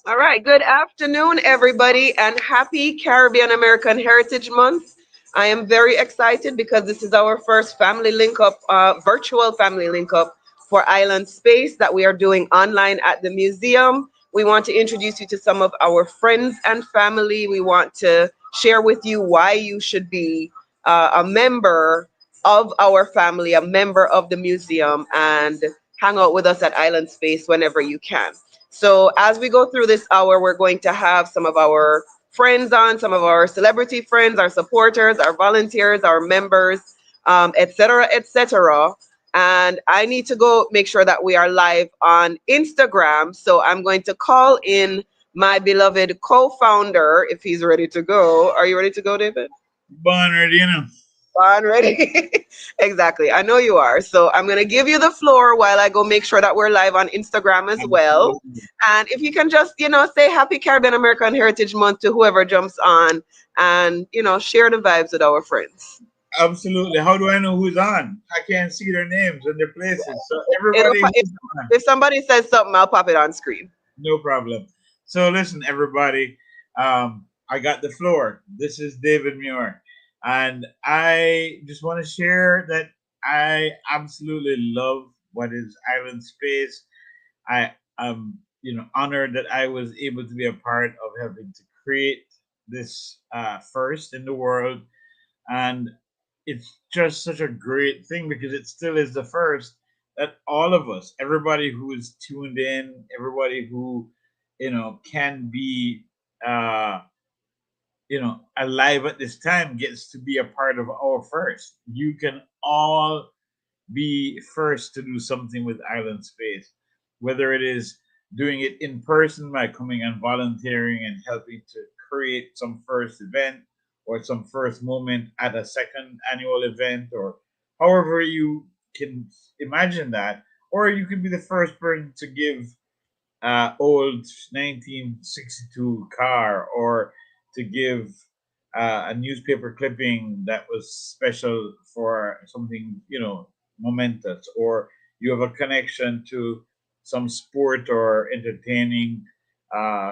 All right. Good afternoon, everybody, and happy Caribbean American Heritage Month. I am very excited because this is our first family link up, virtual family link up for Island Space that we are doing online at the museum. We want to introduce you to some of our friends and family. We want to share with you why you should be a member of our family, a member of the museum, and hang out with us at Island Space whenever you can. So as we go through this hour, we're going to have some of our friends on, some of our celebrity friends, our supporters, our volunteers, our members, et cetera, et cetera. And I need to go make sure that we are live on Instagram. So I'm going to call in my beloved co-founder if he's ready to go. Are you ready to go, David? Born ready, On ready? Exactly. I know you are. So I'm going to give you the floor while I go make sure that we're live on Instagram as well. Absolutely. And if you can just, say Happy Caribbean American Heritage Month to whoever jumps on and, share the vibes with our friends. Absolutely. How do I know who's on? I can't see their names and their places. So It'll, everybody if, who's on, if somebody says something, I'll pop it on screen. no problem. So listen, everybody. I got the floor. This is David Muir, and I just want to share that I absolutely love what is Island Space. I am, honored that I was able to be a part of helping to create this first in the world, and it's just such a great thing because it still is the first that all of us, everybody who is tuned in, everybody who can be uh alive at this time gets to be a part of our first. You can all be first to do something with Island Space, whether it is doing it in person by coming and volunteering and helping to create some first event or some first moment at a second annual event, or however you can imagine that, or you can be the first person to give old 1962 car, or to give a newspaper clipping that was special for something momentous, or you have a connection to some sport or entertaining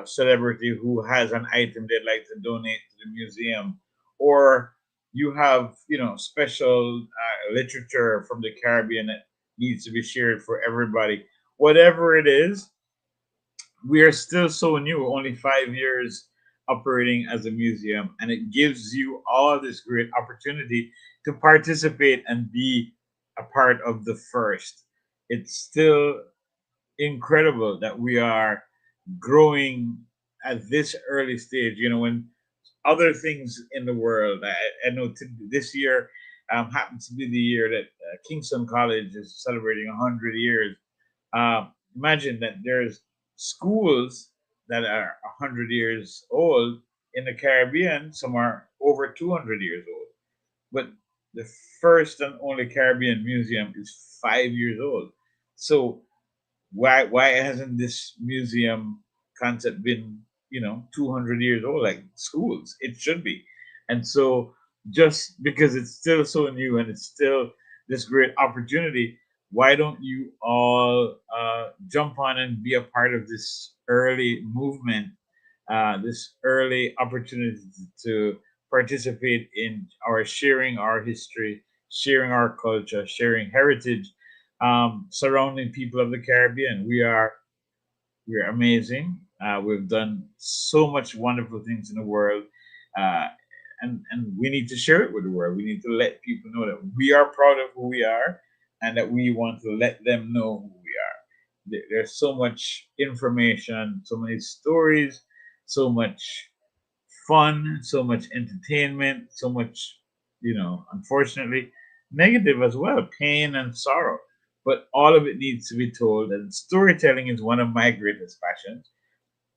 celebrity who has an item they'd like to donate to the museum, or you have special literature from the Caribbean that needs to be shared for everybody. Whatever it is, we are still so new, only 5 years operating as a museum, and it gives you all this great opportunity to participate and be a part of the first. It's still incredible that we are growing at this early stage. When other things in the world, I know this year happens to be the year that Kingston College is celebrating 100 years. Imagine that there's schools that are 100 years old in the Caribbean. Some are over 200 years old. But the first and only Caribbean museum is 5 years old. So why hasn't this museum concept been 200 years old like schools? It should be. And so, just because it's still so new and it's still this great opportunity, why don't you all jump on and be a part of this early movement, this early opportunity to participate in our sharing our history, sharing our culture, sharing heritage, surrounding people of the Caribbean. We're amazing. We've done so much wonderful things in the world, uh, and we need to share it with the world. We need to let people know that we are proud of who we are, and that we want to let them know who we are. There's so much information, so many stories, so much fun, so much entertainment, so much, unfortunately, negative as well, pain and sorrow. But all of it needs to be told, and storytelling is one of my greatest passions.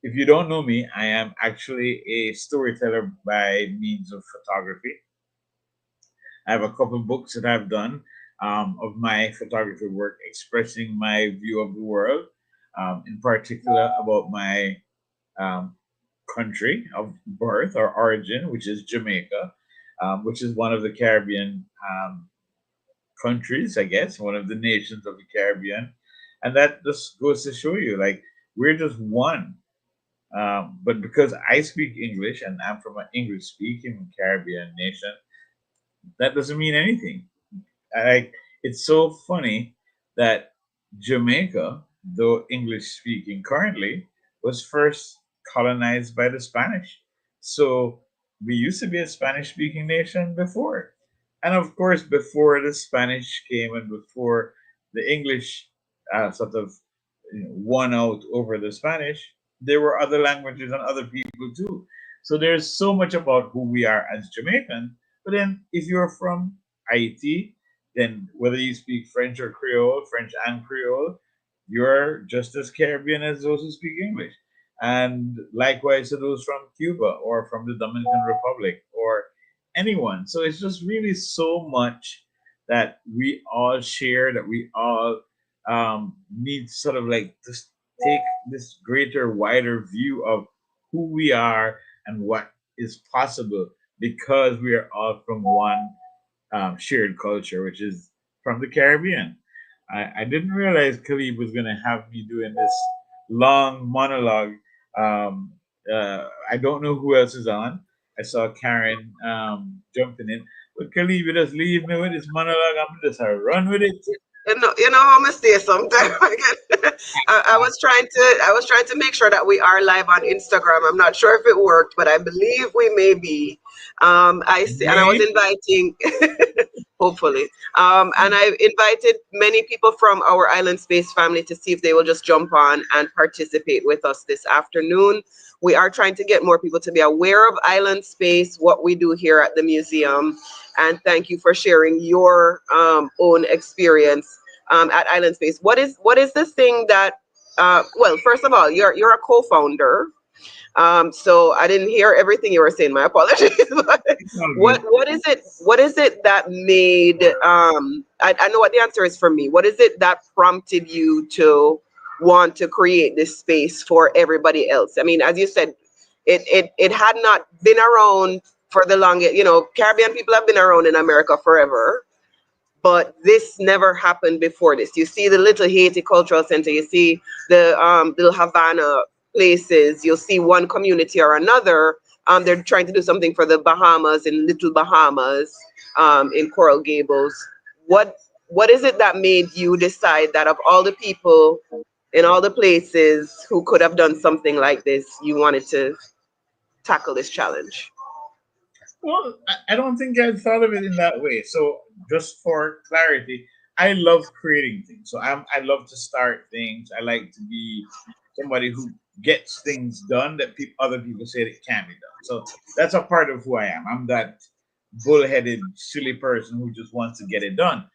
If you don't know me, I am actually a storyteller by means of photography. I have a couple books that I've done of my photography work, expressing my view of the world, in particular about my um, country of birth or origin, which is Jamaica, which is one of the Caribbean countries, I guess, one of the nations of the Caribbean. And that just goes to show you, like, we're just one. But because I speak English and I'm from an English speaking Caribbean nation, that doesn't mean anything. I, it's so funny that Jamaica, though English speaking currently, was first colonized by the Spanish. So we used to be a Spanish speaking nation before. And of course, before the Spanish came and before the English sort of won out over the Spanish, there were other languages and other people too. So there's so much about who we are as Jamaican. But then if you're from Haiti, then whether you speak French or Creole, French and Creole, you're just as Caribbean as those who speak English. And likewise to those from Cuba or from the Dominican Republic or anyone. So it's just really so much that we all share, that we all need sort of like just take this greater, wider view of who we are and what is possible because we are all from one shared culture, which is from the Caribbean. I didn't realize Khalib was going to have me doing this long monologue. Um, I don't know who else is on. I saw Karen jumping in. But Khalib, you just leave me with this monologue. I'm just run with it. You know how I stay sometimes. I was trying to make sure that we are live on Instagram. I'm not sure if it worked, but I believe we may be. I see, and I was Maybe. inviting, hopefully, and I invited many people from our Island Space family to see if they will just jump on and participate with us this afternoon. We are trying to get more people to be aware of Island Space, what we do here at the museum, and thank you for sharing your own experience at Island Space. What is the thing that? Well, first of all, you're a co-founder. So I didn't hear everything you were saying. My apologies. But It's all good. what is it? What is it that made? I know what the answer is for me. What is it that prompted you to want to create this space for everybody else? I mean, as you said, it had not been around for the longest. You know, Caribbean people have been around in America forever, but this never happened before this. You see the Little Haiti Cultural Center, you see the Little Havana places, you'll see one community or another. They're trying to do something for the Bahamas in Little Bahamas, in Coral Gables. What what is it that made you decide that of all the people in all the places who could have done something like this, you wanted to tackle this challenge? Well, I don't think I thought of it in that way. So, just for clarity, I love creating things. So, I love to start things. I like to be somebody who gets things done that other people say it can't be done. So, that's a part of who I am. I'm that bullheaded, silly person who just wants to get it done.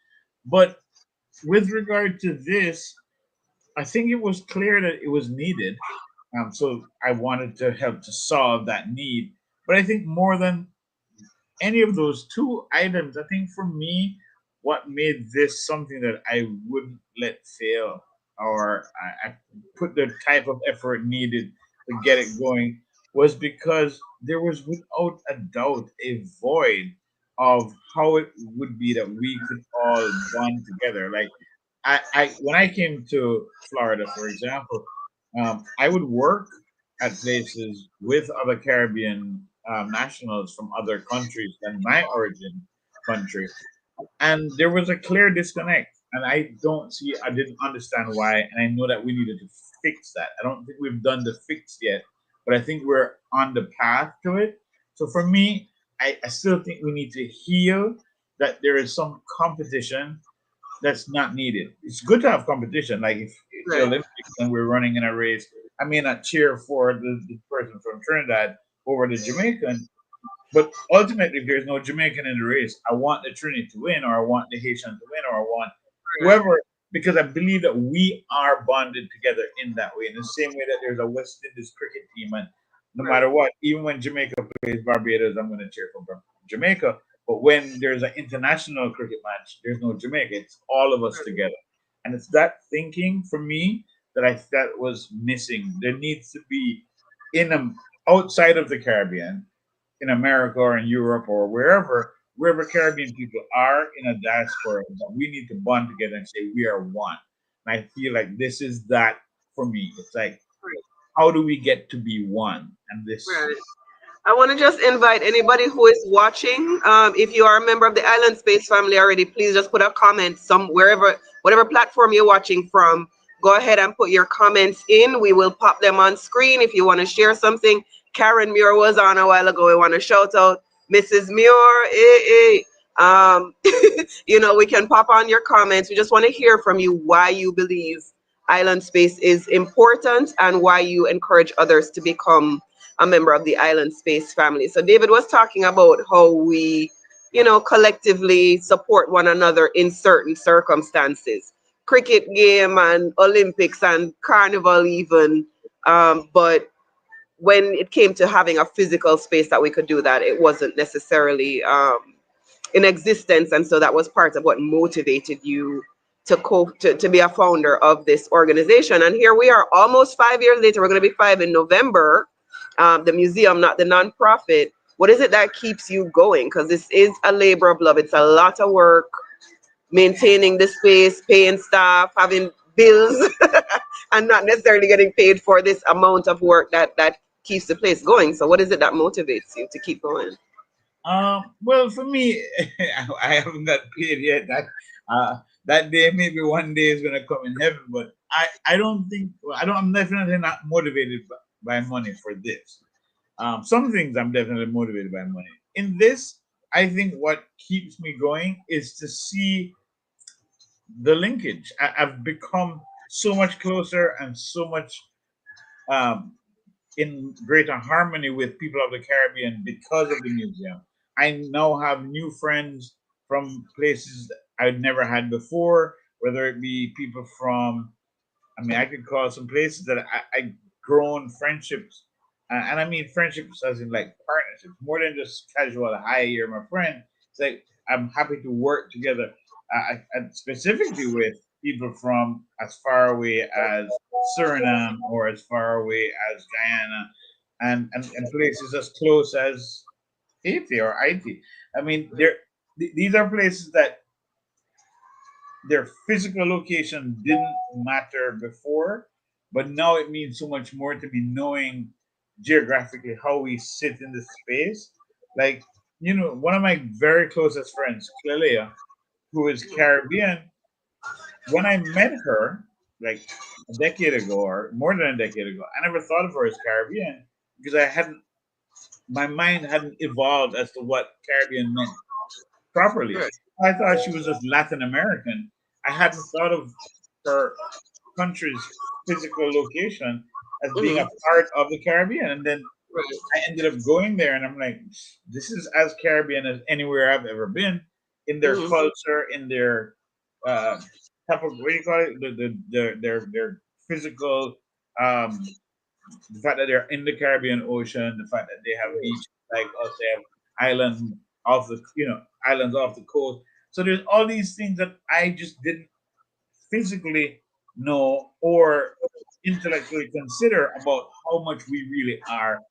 But with regard to this, I think it was clear that it was needed. So, I wanted to help to solve that need. But I think more than any of those two items, I think for me, what made this something that I wouldn't let fail, or I put the type of effort needed to get it going, was because there was without a doubt a void of how it would be that we could all bond together. Like when I came to Florida, for example, I would work at places with other Caribbean nationals from other countries than my origin country, and there was a clear disconnect. And I didn't understand why, and I know that we needed to fix that. I don't think we've done the fix yet, but I think we're on the path to it. So for me, I still think we need to heal that there is some competition that's not needed. It's good to have competition. Like if the Right. Olympics and we're running in a race, I may not cheer for the person from Trinidad over the Jamaican, but ultimately, if there's no Jamaican in the race, I want the Trinity to win, or I want the Haitian to win, or I want whoever, because I believe that we are bonded together in that way. In the same way that there's a West Indies cricket team, and no Right. matter what, even when Jamaica plays Barbados, I'm going to cheer for Jamaica. But when there's an international cricket match, there's no Jamaica. It's all of us Right. together, and it's that thinking for me that I felt was missing. There needs to be in a, outside of the Caribbean, in America or in Europe or wherever Caribbean people are in a diaspora, that we need to bond together and say we are one. And I feel like this is that for me. It's like Right. how do we get to be one? And this, Right. I want to just invite anybody who is watching. If you are a member of the Island Space family already, please just put a comment some wherever, whatever platform you're watching from. Go ahead and put your comments in. We will pop them on screen. If you want to share something, Karen Muir was on a while ago. We want to shout out Mrs. Muir. We can pop on your comments. We just want to hear from you why you believe Island Space is important and why you encourage others to become a member of the Island Space family. So David was talking about how we, collectively support one another in certain circumstances, cricket game and Olympics and carnival even. But when it came to having a physical space that we could do that, it wasn't necessarily in existence, and so that was part of what motivated you to be a founder of this organization. And here we are, almost 5 years later. We're going to be 5 in November. The museum, not the nonprofit. What is it that keeps you going? Because this is a labor of love. It's a lot of work maintaining the space, paying staff, having bills, and not necessarily getting paid for this amount of work that keeps the place going. So what is it that motivates you to keep going? well, for me, I haven't got paid yet. That day, maybe one day is gonna come in heaven. But I don't think, well, I don't. I'm definitely not motivated by money for this. Some things I'm definitely motivated by money. In this, I think what keeps me going is to see the linkage. I've become so much closer and so much um, in greater harmony with people of the Caribbean because of the museum. I now have new friends from places that I'd never had before, whether it be people from, I mean, I could call some places that I grown friendships, and I mean friendships as in like partnerships, more than just casual. Hi, you're my friend. It's like I'm happy to work together, specifically with people from as far away as Suriname or as far away as Guyana, and places as close as Haiti or Haiti. I mean, these are places that their physical location didn't matter before, but now it means so much more to me knowing geographically how we sit in the space. Like, one of my very closest friends, Clelia, who is Caribbean, when I met her, like a decade ago or more than a decade ago, I never thought of her as Caribbean because my mind hadn't evolved as to what Caribbean meant properly. Right. I thought she was just Latin American. I hadn't thought of her country's physical location as being a Hmm. part of the Caribbean. And then Right. I ended up going there and I'm like, this is as Caribbean as anywhere I've ever been in their Hmm. culture, in their uh, type of, what do you call it? Their physical, um, the fact that they're in the Caribbean Ocean, the fact that they have beaches like us, they have island islands off the coast. So there's all these things that I just didn't physically know or intellectually consider about how much we really are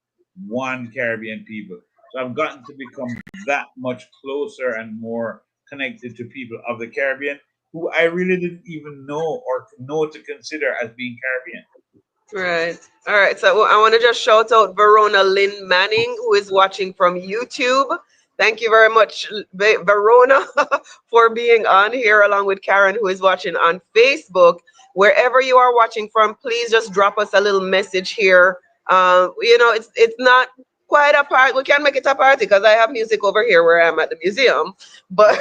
one Caribbean people. So I've gotten to become that much closer and more connected to people of the Caribbean who I really didn't even know or know to consider as being Caribbean. Right. All right. So I want to just shout out Verona Lynn Manning, who is watching from YouTube. Thank you very much, Verona, for being on here, along with Karen, who is watching on Facebook. Wherever you are watching from, please just drop us a little message here. It's not quite a part. We can make it a party because I have music over here where I'm at the museum. But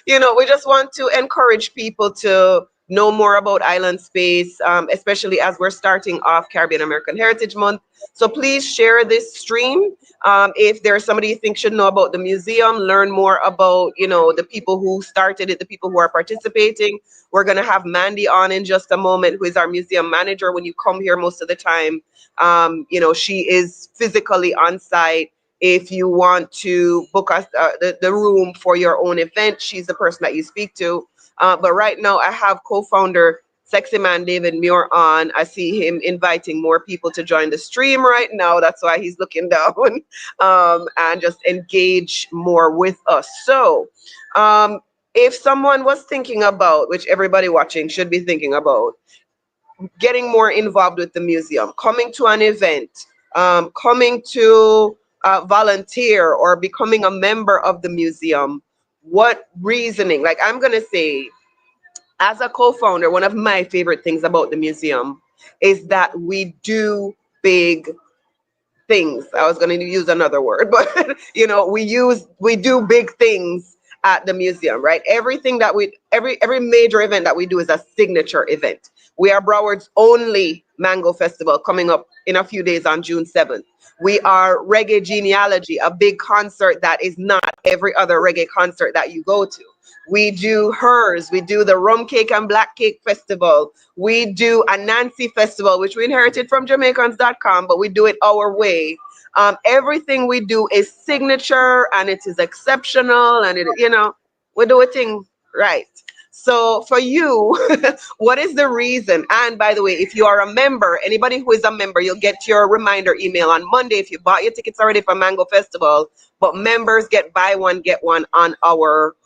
we just want to encourage people to know more about Island Space, especially as we're starting off Caribbean American Heritage Month. So please share this stream. If there's somebody you think should know about the museum, learn more about, the people who started it, the people who are participating. We're going to have Mandy on in just a moment, who is our museum manager. When you come here most of the time, she is physically on site. If you want to book us the room for your own event, she's the person that you speak to. But right now, I have co-founder Sexy Man David Muir on. I see him inviting more people to join the stream right now. That's why he's looking down and just engage more with us. So, if someone was thinking about, which everybody watching should be thinking about, getting more involved with the museum, coming to an event, coming to volunteer or becoming a member of the museum, what reasoning? Like, I'm going to say, as a co-founder, one of my favorite things about the museum is that we do big things. I was going to use another word, but we do big things at the museum, right? Everything that we every major event that we do is a signature event. We are Broward's only Mango Festival coming up in a few days on June 7th. We are Reggae Genealogy, a big concert that is not every other reggae concert that you go to. We do hers. We do the Rum Cake and Black Cake Festival. We do a Nancy Festival, which we inherited from Jamaicans.com, but we do it our way. Everything we do is signature and it is exceptional, and we do a thing right. So for you, what is the reason? And by the way, if you are a member, anybody who is a member, you'll get your reminder email on Monday if you bought your tickets already for Mango Festival. But members get buy one, get one on our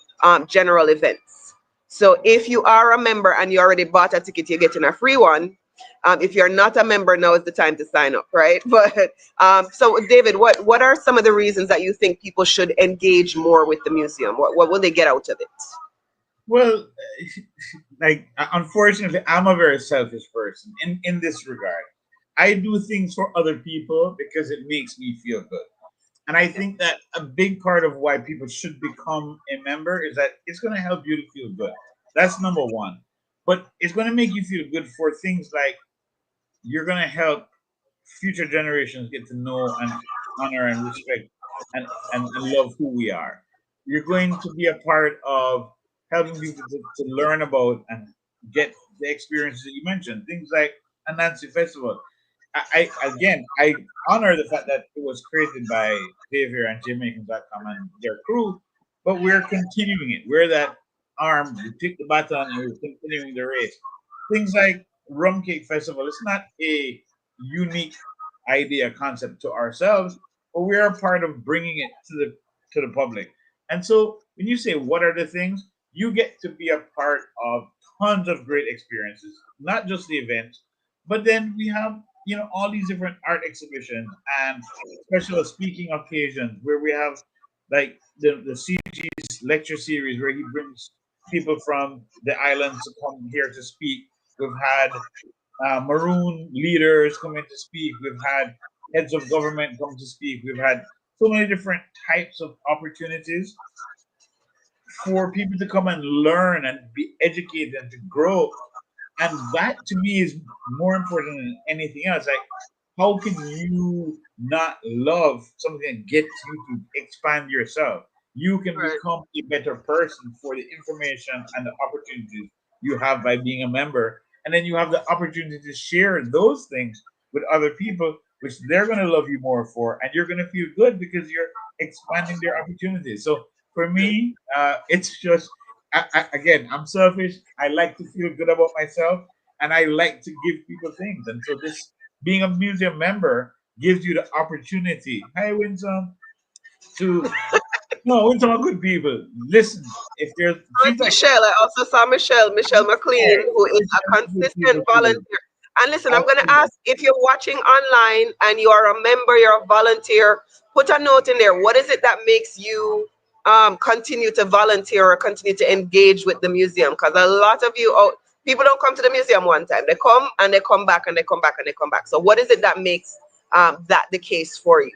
general events. So if you are a member and you already bought a ticket, you're getting a free one. If you're not a member, now is the time to sign up, right? But so David, what are some of the reasons that you think people should engage more with the museum? What will they get out of it? Well, like unfortunately, I'm a very selfish person in this regard. I do things for other people because it makes me feel good. And I think that a big part of why people should become a member is that it's going to help you to feel good. That's number one. But it's going to make you feel good for things like you're going to help future generations get to know and honor and respect and love who we are. You're going to be a part of helping people to learn about and get the experiences that you mentioned, things like a Nancy Festival. I honor the fact that it was created by Xavier and Jamaicans.com and their crew, but we're continuing it. We're that arm, we pick the baton and we're continuing the race. Things like Rum Cake Festival, it's not a unique idea concept to ourselves, but we are part of bringing it to the public. And so when you say what are the things, you get to be a part of tons of great experiences, not just the events, but then we have all these different art exhibitions and special speaking occasions where we have like the CG's lecture series where he brings people from the islands to come here to speak. We've had maroon leaders come in to speak. We've had heads of government come to speak. We've had so many different types of opportunities for people to come and learn and be educated and to grow. And that to me is more important than anything else. Like, how can you not love something that gets you to expand yourself? You can Right. become a better person for the information and the opportunities you have by being a member. And then you have the opportunity to share those things with other people, which they're going to love you more for. And you're going to feel good because you're expanding their opportunities. So for me, it's just again, I'm selfish. I like to feel good about myself, and I like to give people things. And so, this being a museum member gives you the opportunity. Hey, Winsome, to no, Winsome are good people. Listen, if there's With things like Michelle, I also saw Michelle McLean, who is a Winsome are good consistent people too. volunteer. And listen, I'm going to Absolutely. ask if you're watching online and you are a member, you're a volunteer, put a note in there. What is it that makes you continue to volunteer or continue to engage with the museum? Because a lot of you, people don't come to the museum one time. They come and they come back and they come back and they come back. So, what is it that makes that the case for you?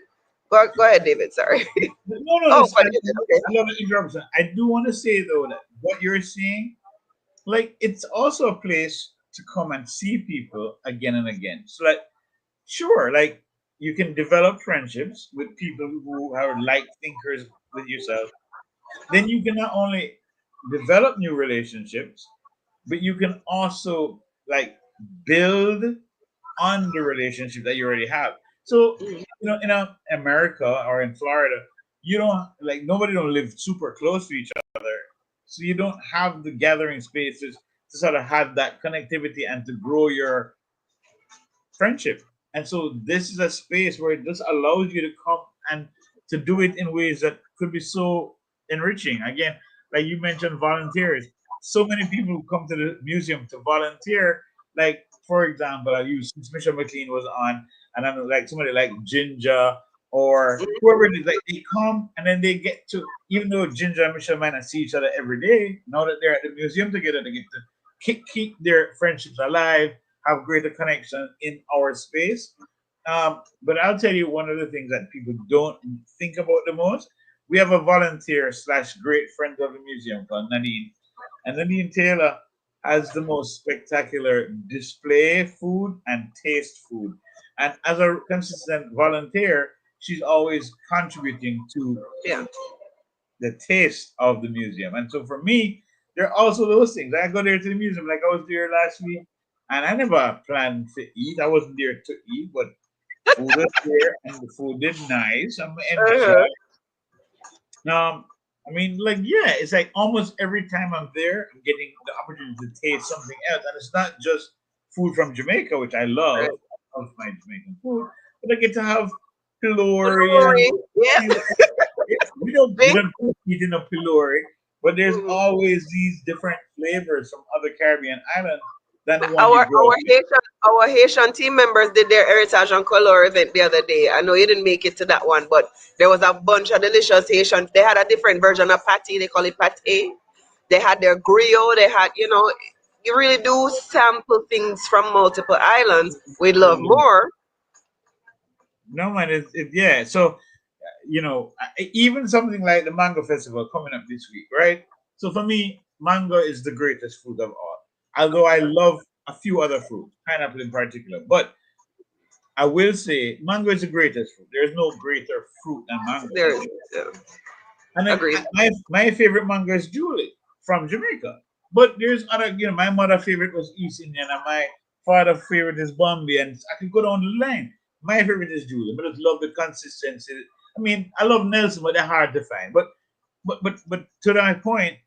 Go ahead, David. Sorry. No, no, Oh, listen, funny. Okay. I love the interruption. I do want to say though that what you're saying, like, it's also a place to come and see people again and again. So that sure, like you can develop friendships with people who are like thinkers with yourself. Then you can not only develop new relationships, but you can also like build on the relationship that you already have. So, in America or in Florida, you don't like nobody don't live super close to each other. So you don't have the gathering spaces to sort of have that connectivity and to grow your friendship. And so this is a space where it just allows you to come and to do it in ways that could be so enriching. Again, like you mentioned, volunteers. So many people who come to the museum to volunteer, like for example, I use since Michelle McLean was on, and I'm like somebody like Ginger or whoever it is, like they come and then they get to, even though Ginger and Michelle might not see each other every day, now that they're at the museum together, they get to keep their friendships alive, have greater connection in our space. But I'll tell you one of the things that people don't think about the most. We have a volunteer slash great friend of the museum called Nadine, and Nadine Taylor has the most spectacular display food and taste food. And as a consistent volunteer, she's always contributing to Yeah. the taste of the museum. And so for me, there are also those things. I go there to the museum, like I was there last week, and I never planned to eat. I wasn't there to eat, but food was there, and the food is nice. I'm Uh-huh. enjoying. I mean, like, yeah, it's like almost every time I'm there, I'm getting the opportunity to taste something else, and it's not just food from Jamaica, which I Right. love. I love my Jamaican food, but I get to have pilori and Glory. Yeah. we don't eat enough pilori, but there's Mhm. always these different flavors from other Caribbean islands than the one you Our grow up with. Haitian team members did their Heritage and Color event the other day. I know you didn't make it to that one, but there was a bunch of delicious Haitian. They had a different version of patty. They call it pate. They had their griot. They had, you really do sample things from multiple islands. We'd love Absolutely. more. No man, yeah. So even something like the Mango Festival coming up this week, right? So for me, mango is the greatest fruit of all. Although I love a few other fruits, pineapple in particular, but I will say mango is the greatest fruit. There's no greater fruit than mango There, for me. yeah, And then agreed. my favorite mango is Julie from Jamaica. But there's other, my mother favorite was East Indian, and my father favorite is Bombay, and I could go down the line. My favorite is Julie, but I just love the consistency. I mean, I love Nelson, but they're hard to find. But to that point,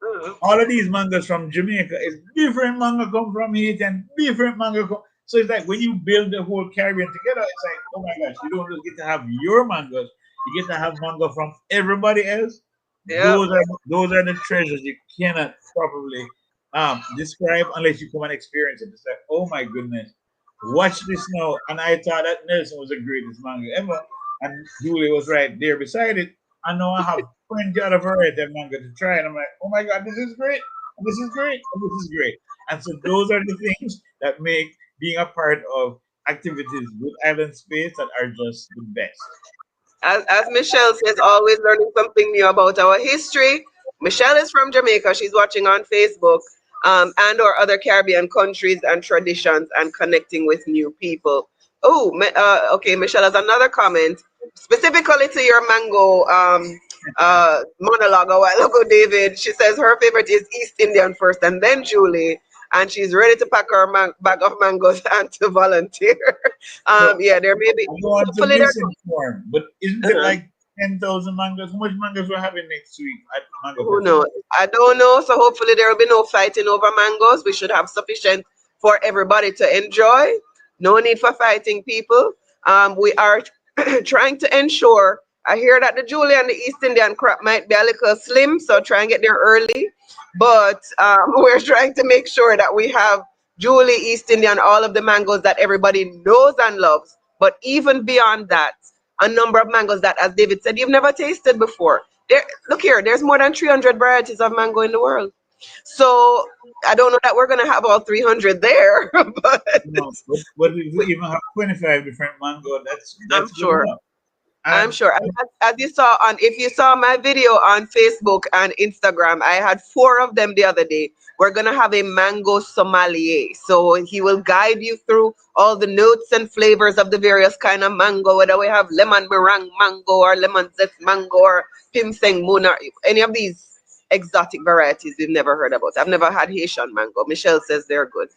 Mhm. all of these mangoes from Jamaica is different mango come from Haiti and different mango come. So it's like when you build the whole Caribbean together, it's like, oh my gosh, you don't just get to have your mangoes, you get to have mango from everybody else. Yep. Those are the treasures you cannot probably describe unless you come and experience it. It's like, oh my goodness, watch this now. And I thought that Nelson was the greatest mango ever, and Julie was right there beside it. I know I have 20 other variety of mango to try, and I'm like, oh my god, this is great, and this is great, and this is great. And so those are the things that make being a part of activities with Island Space that are just the best. As Michelle says, always learning something new about our history. Michelle is from Jamaica. She's watching on Facebook, and or other Caribbean countries and traditions and connecting with new people. Oh, okay. Michelle has another comment specifically to your mango monologue a while ago, David. She says her favorite is East Indian first and then Julie. And she's ready to pack her bag of mangoes and to volunteer. So Yeah, there may be. I don't want to Hopefully, there. misinform, but isn't it Uh-huh. like 10,000 mangoes? How much mangoes we're having next week at Mango Who knows? Festival? I don't know. So hopefully there will be no fighting over mangoes. We should have sufficient for everybody to enjoy. No need for fighting people. We are trying to ensure. I hear that the Julie and the East Indian crop might be a little slim, so try and get there early. But we're trying to make sure that we have Julie, East Indian, all of the mangoes that everybody knows and loves. But even beyond that, a number of mangoes that, as David said, you've never tasted before. There, look here, there's more than 300 varieties of mango in the world. So I don't know that we're gonna have all 300 there, but No, but if we even have 25 different mango, I'm that's good sure. enough. I'm And sure. And as you saw on, if you saw my video on Facebook and Instagram, I had four of them the other day. We're gonna have a mango sommelier, so he will guide you through all the notes and flavors of the various kind of mango, whether we have lemon meringue mango or lemon zest mango or pimseng moon or any of these exotic varieties we've never heard about. I've never had Haitian mango. Michelle says they're good,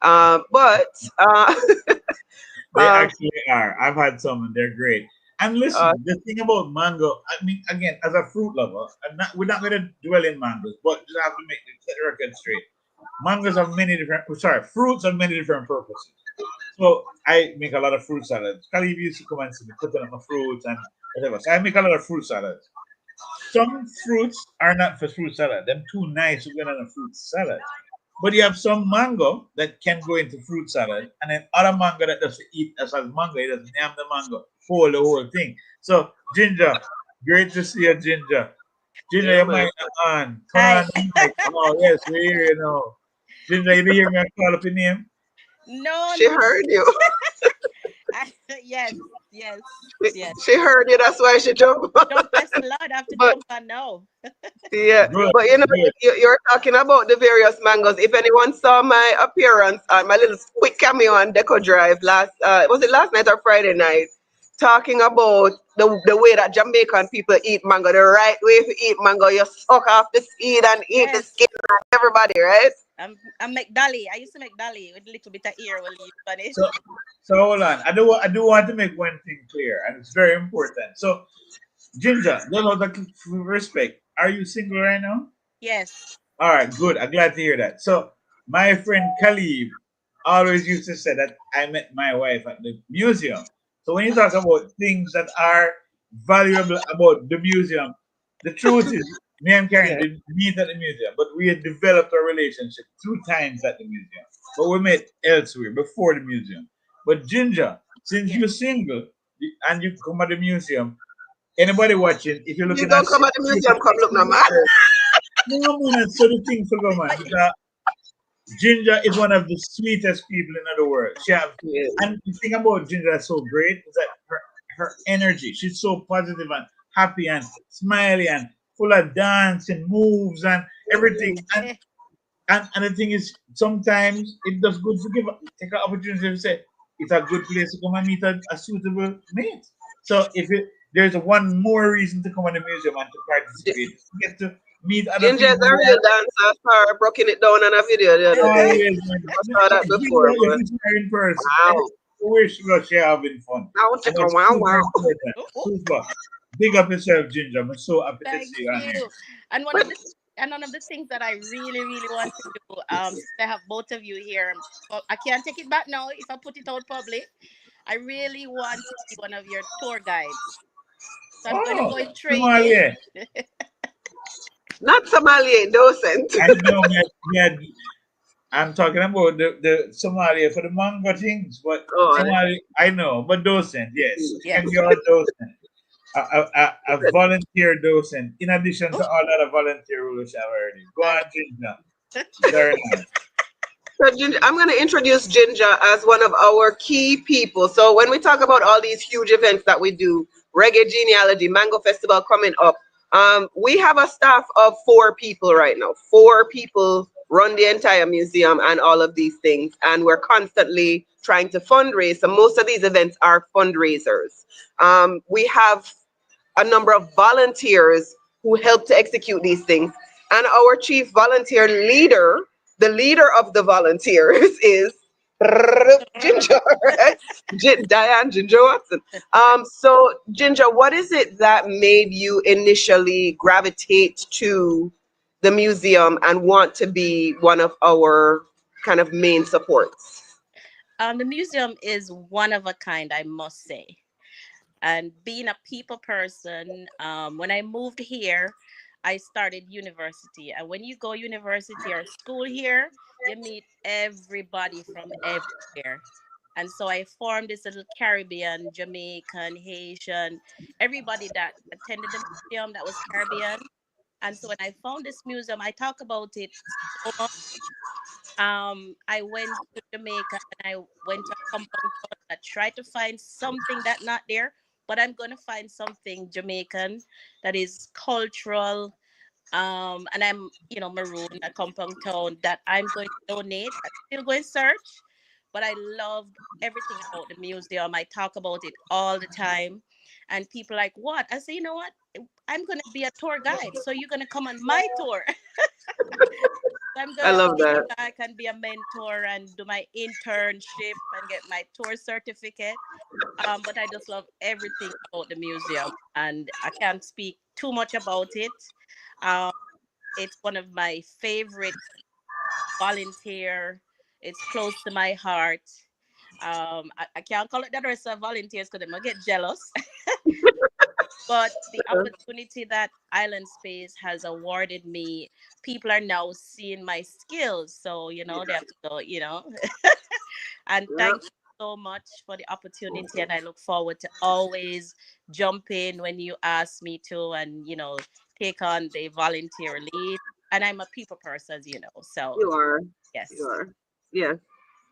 but they um, actually are. I've had some and they're great. And uh, listen, the thing about mango, I mean, again, as a fruit lover, we're not going to dwell in mangoes, but just have to set the record straight. Mangoes have many different, sorry, fruits have many different purposes. So I make a lot of fruit salads. Khalid used to come and see me cutting up my fruits and whatever. So I make a lot of fruit salads. Some fruits are not for fruit salad. Them too nice to get on a fruit salad. But you have some mango that can go into fruit salad, and then other mango that doesn't eat as a mango, it doesn't yam the mango, the whole thing. So Ginger, great to see you, Ginger. Ginger, Yeah, your man. mic on. Come Hi. on, mic. Oh yes, we hear you now. Ginger, you didn't hear me call up your name? No, She no. heard you. Yes, yes, yes. She heard you. That's why she jumped. Don't press a lot. I have to But jump on now. yeah, Good, but you know, good. you're talking about the various mangoes. If anyone saw my appearance on my little quick cameo on Deco Drive last, was it last night or Friday night? Talking about the way that Jamaican people eat mango, the right way to eat mango, you suck off the seed and eat the Yes. skin, everybody, right? I'm McDolly. I used to make dolly with a little bit of ear when you Spanish. So, so hold on. I do want to make one thing clear, and it's very important. So, Ginger, no, no, respect. Are you single right now? Yes. All right, good. I'm glad to hear that. So, my friend Khalib always used to say that I met my wife at the museum. So, when you talk about things that are valuable about the museum, the truth is, me and Karen Yeah. didn't meet at the museum, but we had developed a relationship 2 times at the museum. But we met elsewhere before the museum. But Ginger, since Yes. you're single and you come at the museum, anybody watching, if you're You looking at don't come at the museum, come look no man. no, man, so the thing for go, man, But because Ginger is one of the sweetest people in the world. Yeah. And the thing about Ginger that's so great is that her energy, she's so positive and happy and smiley and full of dance and moves and everything. Mm. And the thing is, sometimes it does good to take an opportunity to say it's a good place to come and meet a suitable mate. So there's one more reason to come to the museum and to participate, to get to meet other Ginger is people a who real dancer. I saw her broken it down on a video the other day. always, man. I saw that before, If but it's her in person, wow. we're sure she having fun. Wow, And chicka, that's wow, super wow. important. oh, oh, Super. Big up yourself, Ginger. I'm so happy to thank see you on here. you. And one But of the and one of the things that I really, really want to do, since I have both of you here, well, I can't take it back now if I put it out public. I really want to be one of your tour guides. So I'm going to Oh, go in training. Somalia. not Somali docent. I know, man. I'm talking about the Somalia for the manga things, but Oh, Somali, I know, but docent, yes. She can Yes. be our docent. A volunteer docent, in addition Oh, to all other volunteer roles I've already. Go all on, right. Ginger. Very nice. so Ginger, I'm going to introduce Ginger as one of our key people. So when we talk about all these huge events that we do, Reggae Genealogy, Mango Festival coming up, we have a staff of 4 people right now. 4 people run the entire museum and all of these things, and we're constantly trying to fundraise. So most of these events are fundraisers. We have a number of volunteers who help to execute these things. And our chief volunteer leader, the leader of the volunteers, is Ginger, right? Diane Ginger Watson. So, Ginger, what is it that made you initially gravitate to the museum and want to be one of our kind of main supports? The museum is one of a kind, I must say. And being a people person, when I moved here, I started university. And when you go university or school here, you meet everybody from everywhere. And so I formed this little Caribbean, Jamaican, Haitian, everybody that attended the museum that was Caribbean. And so when I found this museum, I talk about it so much. I went to Jamaica and I went to a compound town. I tried to find something that not there, but I'm gonna find something Jamaican that is cultural. And I'm, maroon a compound town that I'm going to donate. I'm still going to search, but I loved everything about the museum. I talk about it all the time, and people like, "What?" I say, "You know what? I'm gonna be a tour guide, so you're gonna come on my tour." I'm I gonna love that. piggyback and be a mentor and do my internship and get my tour certificate. But I just love everything about the museum, and I can't speak too much about it. Um, it's one of my favorite volunteer. It's close to my heart. I can't call it the rest of volunteers because they might get jealous. But the opportunity that Island Space has awarded me, people are now seeing my skills. So, they have to go, and Yeah. thank you so much for the opportunity. And I look forward to always jump in when you ask me to and, take on the volunteer lead. And I'm a people person, as you know. So, You are. You yes. are. Yeah.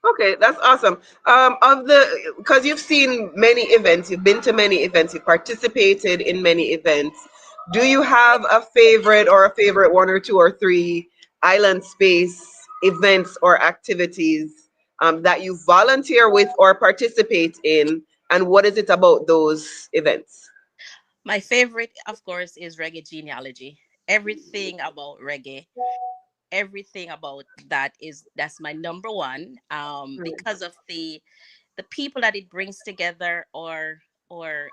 Okay, that's awesome. Of the because you've seen many events, you've been to many events, you participated in many events. Do you have a favorite or a favorite one or two or three island space events or activities that you volunteer with or participate in? And what is it about those events? My favorite, of course, is reggae genealogy. Everything about reggae, everything about that's my number one. Because of the people that it brings together, or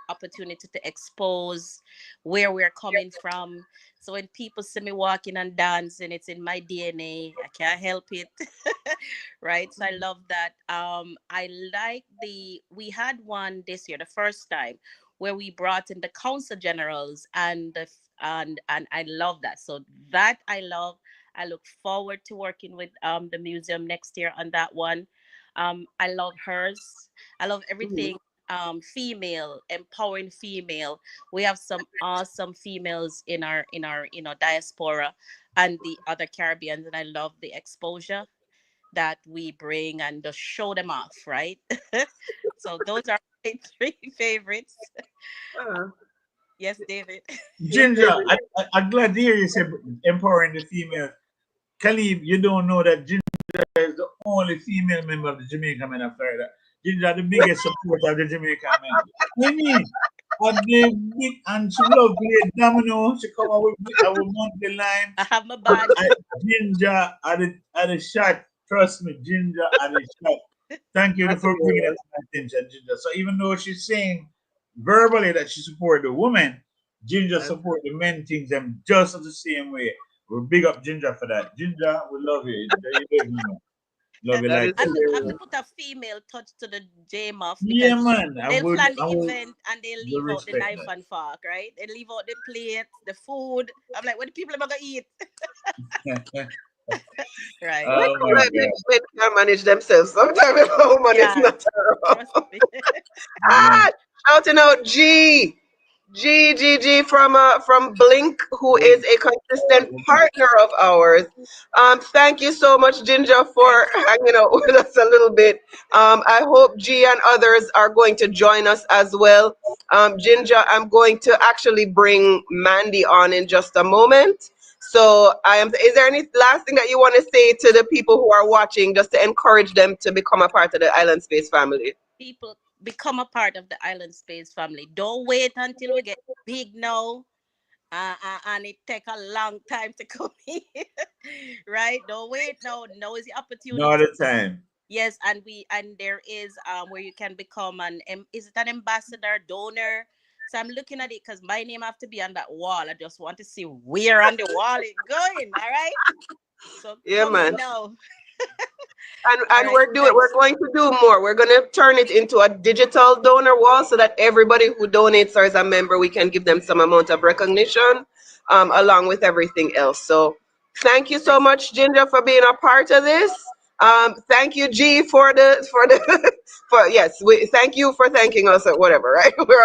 opportunity to expose where we're coming from. So when people see me walking and dancing, it's in my DNA. I can't help it. Right. So I love that. I like we had one this year, the first time, where we brought in the council generals, and I love that. So that I love. I look forward to working with the museum next year on that one. I love hers. I love Mhm. everything female, empowering female. We have some awesome females in our diaspora and the other Caribbeans, and I love the exposure that we bring and just show them off, right? So those are my three favorites. Uh, Yes, David. your Ginger, favorite? I'm glad to hear you say empowering the female. Khalib, you don't know that Ginger is the only female member of the Jamaica Men of Florida. Ginger, the biggest supporter of the Jamaica Men. I mean, and they big and she love play domino. She come out with our monthly line. I have my And badge. Ginger at the shot. Trust me, Ginger at the shot. Thank you That's for bringing it hilarious. to my attention, Ginger. So even though she's saying verbally that she support the woman, Ginger That's, support the men things them just the same way. We big up Ginger for that. Ginger, we love you. You don't know. Love you that is like I have to hilarious. put a female touch to the J Muff, yeah, because man. they'll plan I the would event and they we leave out the respect knife and fork, right? They leave out the plate, the food. I'm like, what the people are gonna eat? that. Right. Like, Oh my men god. men can manage themselves. Sometimes a woman is Yeah, not terrible. trust me. Yeah. Ah, shouting out G from Blink, who is a consistent partner of ours. Thank you so much, Ginger, for Thank you. hanging out with us a little bit. I hope G and others are going to join us as well. Ginger, I'm going to actually bring Mandy on in just a moment. So I am. Is there any last thing that you want to say to the people who are watching, just to encourage them to become a part of the Island Space family? People become a part of the Island Space family. Don't wait until we get big now. And it take a long time to come in. Right? Don't wait. No is the No opportunity. other time. Yes, and there is where you can become is it an ambassador, donor? So I'm looking at it because my name have to be on that wall. I just want to see where on the wall it going. All right. So Yeah, come in man. now. All And right. we're Thanks. going to do more. We're going to turn it into a digital donor wall so that everybody who donates or is a member, we can give them some amount of recognition, along with everything else. So thank you so much, Ginger, for being a part of this. Thank you, G, for for yes, we thank you for thanking us or whatever, right? We're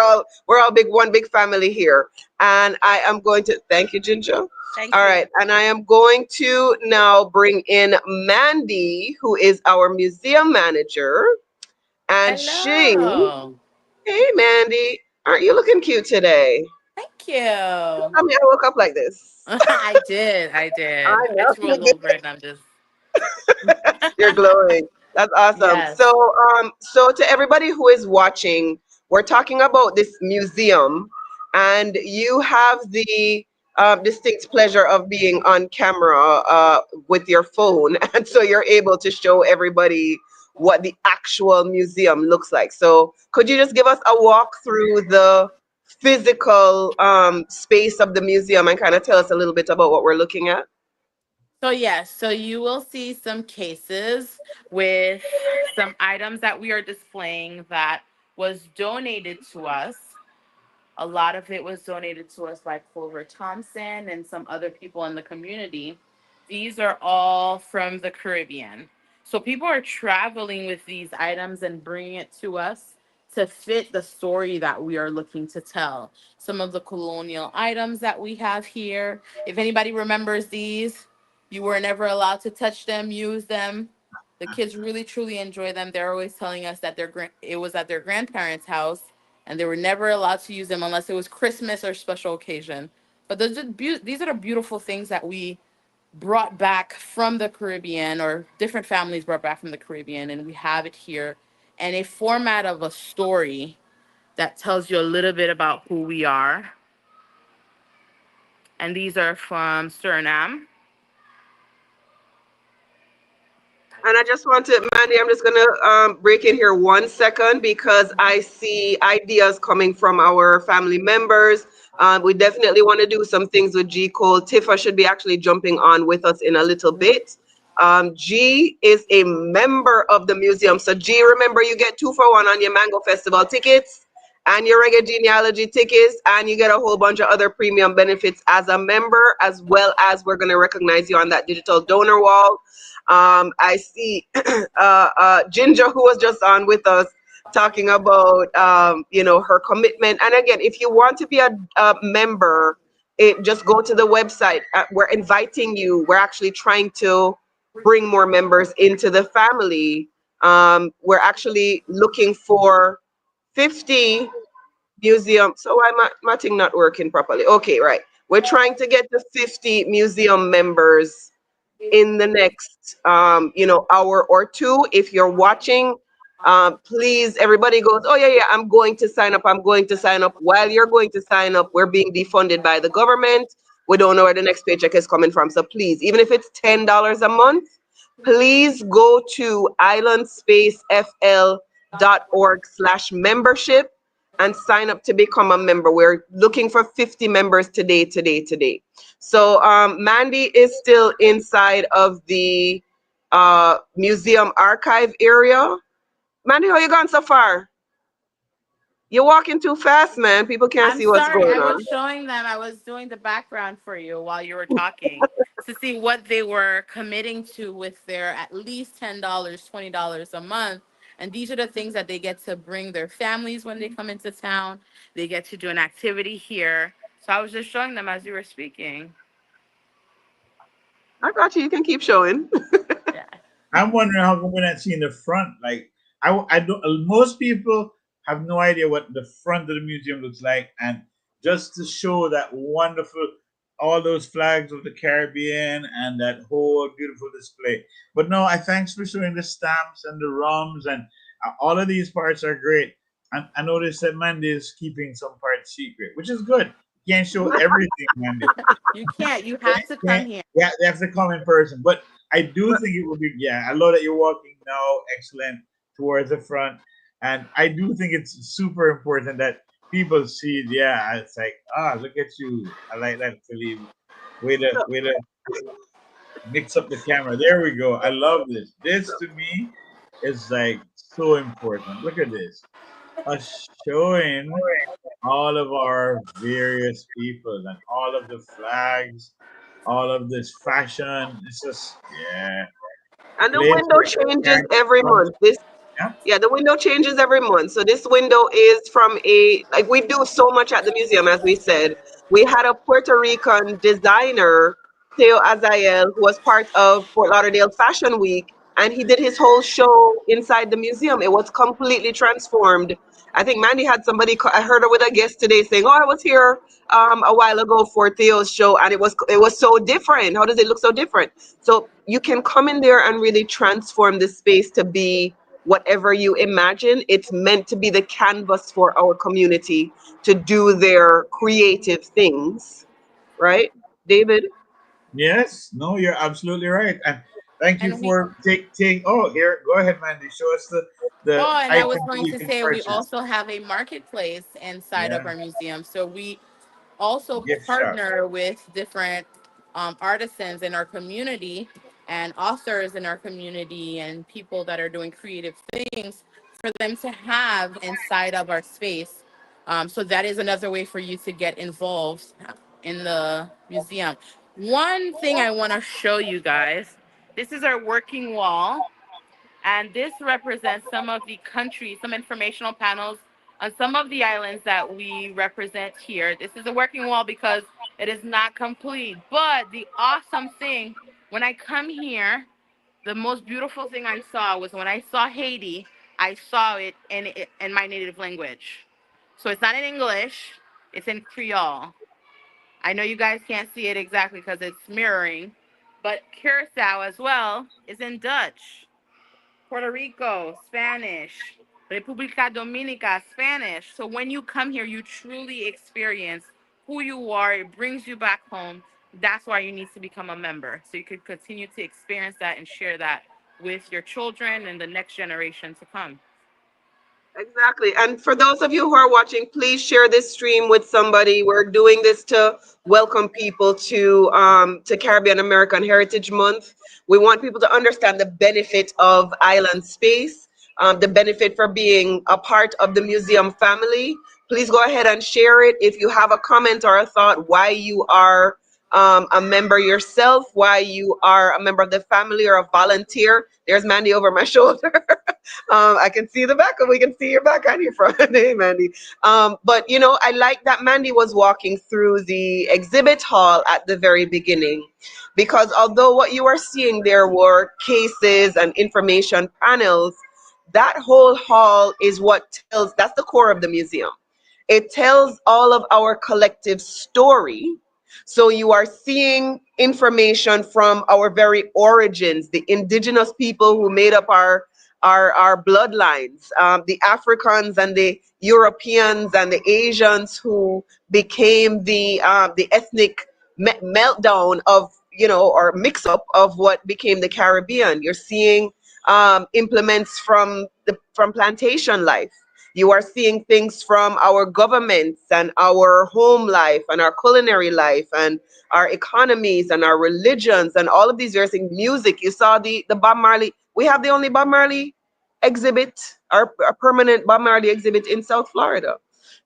all big one big family here. And I am going to thank you, Ginger. Thank All you. right, and I am going to now bring in Mandy, who is our museum manager. And she, Hello. hey Mandy, aren't you looking cute today? Thank you. I mean, I woke up like this. I did. I I did. I know just rolled over and I'm just you're glowing. That's awesome. yes. So to everybody who is watching, we're talking about this museum, and you have the distinct pleasure of being on camera with your phone, and so you're able to show everybody what the actual museum looks like. So, could you just give us a walk through the physical space of the museum and kind of tell us a little bit about what we're looking at? So yes, so you will see some cases with some items that we are displaying that was donated to us A lot of it was donated to us by Clover Thompson and some other people in the community. These are all from the Caribbean. So people are traveling with these items and bringing it to us to fit the story that we are looking to tell. Some of the colonial items that we have here. If anybody remembers these, you were never allowed to touch them, use them. The kids really truly enjoy them. They're always telling us that it was at their grandparents' house and they were never allowed to use them unless it was Christmas or special occasion. But these are the beautiful things that we brought back from the Caribbean, or different families brought back from the Caribbean, and we have it here in a format of a story that tells you a little bit about who we are. And these are from Suriname. And I just want to, Mandy, I'm just going to break in here 1 second because I see ideas coming from our family members. We definitely want to do some things with G Cole. Tifa should be actually jumping on with us in a little bit. G is a member of the museum. So G, remember, you get 2 for 1 on your Mango Festival tickets and your Reggae Genealogy tickets, and you get a whole bunch of other premium benefits as a member, as well as we're going to recognize you on that digital donor wall. I see Ginger, who was just on with us, talking about her commitment. And again, if you want to be a member, just go to the website. We're inviting you. We're actually trying to bring more members into the family. We're actually looking for 50 museum. So why my thing not working properly? Okay, right. We're trying to get to 50 museum members in the next hour or two. If you're watching, please, everybody goes, oh yeah, I'm going to sign up, I'm going to sign up. While you're going to sign up, we're being defunded by the government. We don't know where the next paycheck is coming from. So please, even if it's $10 a month, please go to islandspacefl.org/membership and sign up to become a member. We're looking for 50 members today. So Mandy is still inside of the museum archive area. Mandy, how you gone so far? You're walking too fast, man. People can't I'm see what's sorry, going I was on. showing them, I was doing the background for you while you were talking to see what they were committing to with their at least $10, $20 a month. And these are the things that they get to bring their families when they come into town. They get to do an activity here. So I was just showing them as you were speaking. I got you. You can keep showing. Yeah. I'm wondering how come we're not seeing the front. Like, I don't. Most people have no idea what the front of the museum looks like, and just to show that wonderful, all those flags of the Caribbean and that whole beautiful display. But no, I thanks for showing the stamps and the rums, and all of these parts are great. And I noticed that Mandy is keeping some parts secret, which is good. You can't show everything, Mandy. You can't, you have to come Can't, here. yeah, they have to come in person. But I do think it would be, yeah, I love that you're walking now, excellent, towards the front. And I do think it's super important that people see, yeah, it's like, look at you. I like that, Philippe. Way to mix up the camera. There we go. I love this. This to me is like so important. Look at this. Us showing all of our various people and all of the flags, all of this fashion. It's just, yeah, a And the place window where changes parents every come. month. This Yeah, Yeah, the window changes every month. So this window is from we do so much at the museum, as we said. We had a Puerto Rican designer, Theo Azael, who was part of Fort Lauderdale Fashion Week, and he did his whole show inside the museum. It was completely transformed. I think Mandy had somebody, I heard her with a guest today saying, oh, I was here a while ago for Theo's show, and it was so different. How does it look so different? So you can come in there and really transform the space to be whatever you imagine. It's meant to be the canvas for our community to do their creative things, right, David? yes, no, you're absolutely right. And thank you And we for take. Oh, here, go ahead, Mandy. Show us the Oh, and I was items going you to can say we purchase. also have a marketplace inside of Yeah, our museum. So we also gift shop. partner with different artisans in our community and authors in our community and people that are doing creative things for them to have inside of our space. So that is another way for you to get involved in the museum. One thing I want to show you guys, this is our working wall, and this represents some of the countries, some informational panels on some of the islands that we represent here. This is a working wall because it is not complete. But the awesome thing, when I come here, the most beautiful thing I saw was when I saw Haiti, I saw it in my native language. So it's not in English, it's in Creole. I know you guys can't see it exactly because it's mirroring, but Curacao as well is in Dutch. Puerto Rico, Spanish. República Dominica, Spanish. So when you come here, you truly experience who you are. It brings you back home. That's why you need to become a member. So you could continue to experience that and share that with your children and the next generation to come. Exactly. And for those of you who are watching, please share this stream with somebody. We're doing this to welcome people to Caribbean American Heritage Month. We want people to understand the benefit of island space, the benefit for being a part of the museum family. Please go ahead and share it. If you have a comment or a thought why you are a member yourself, why you are a member of the family or a volunteer. There's Mandy over my shoulder. I can see the back, and we can see your back on your front. Hey, Mandy. But you know, I like that Mandy was walking through the exhibit hall at the very beginning, because although what you are seeing there were cases and information panels, that whole hall is what tells. That's the core of the museum. It tells all of our collective story. So you are seeing information from our very origins, the indigenous people who made up our bloodlines, the Africans and the Europeans and the Asians who became the ethnic meltdown of, you know, or mix up of what became the Caribbean. You're seeing implements from plantation life. You are seeing things from our governments and our home life and our culinary life and our economies and our religions and all of these. You're seeing music. You saw the Bob Marley. We have the only Bob Marley exhibit, our permanent Bob Marley exhibit in South Florida,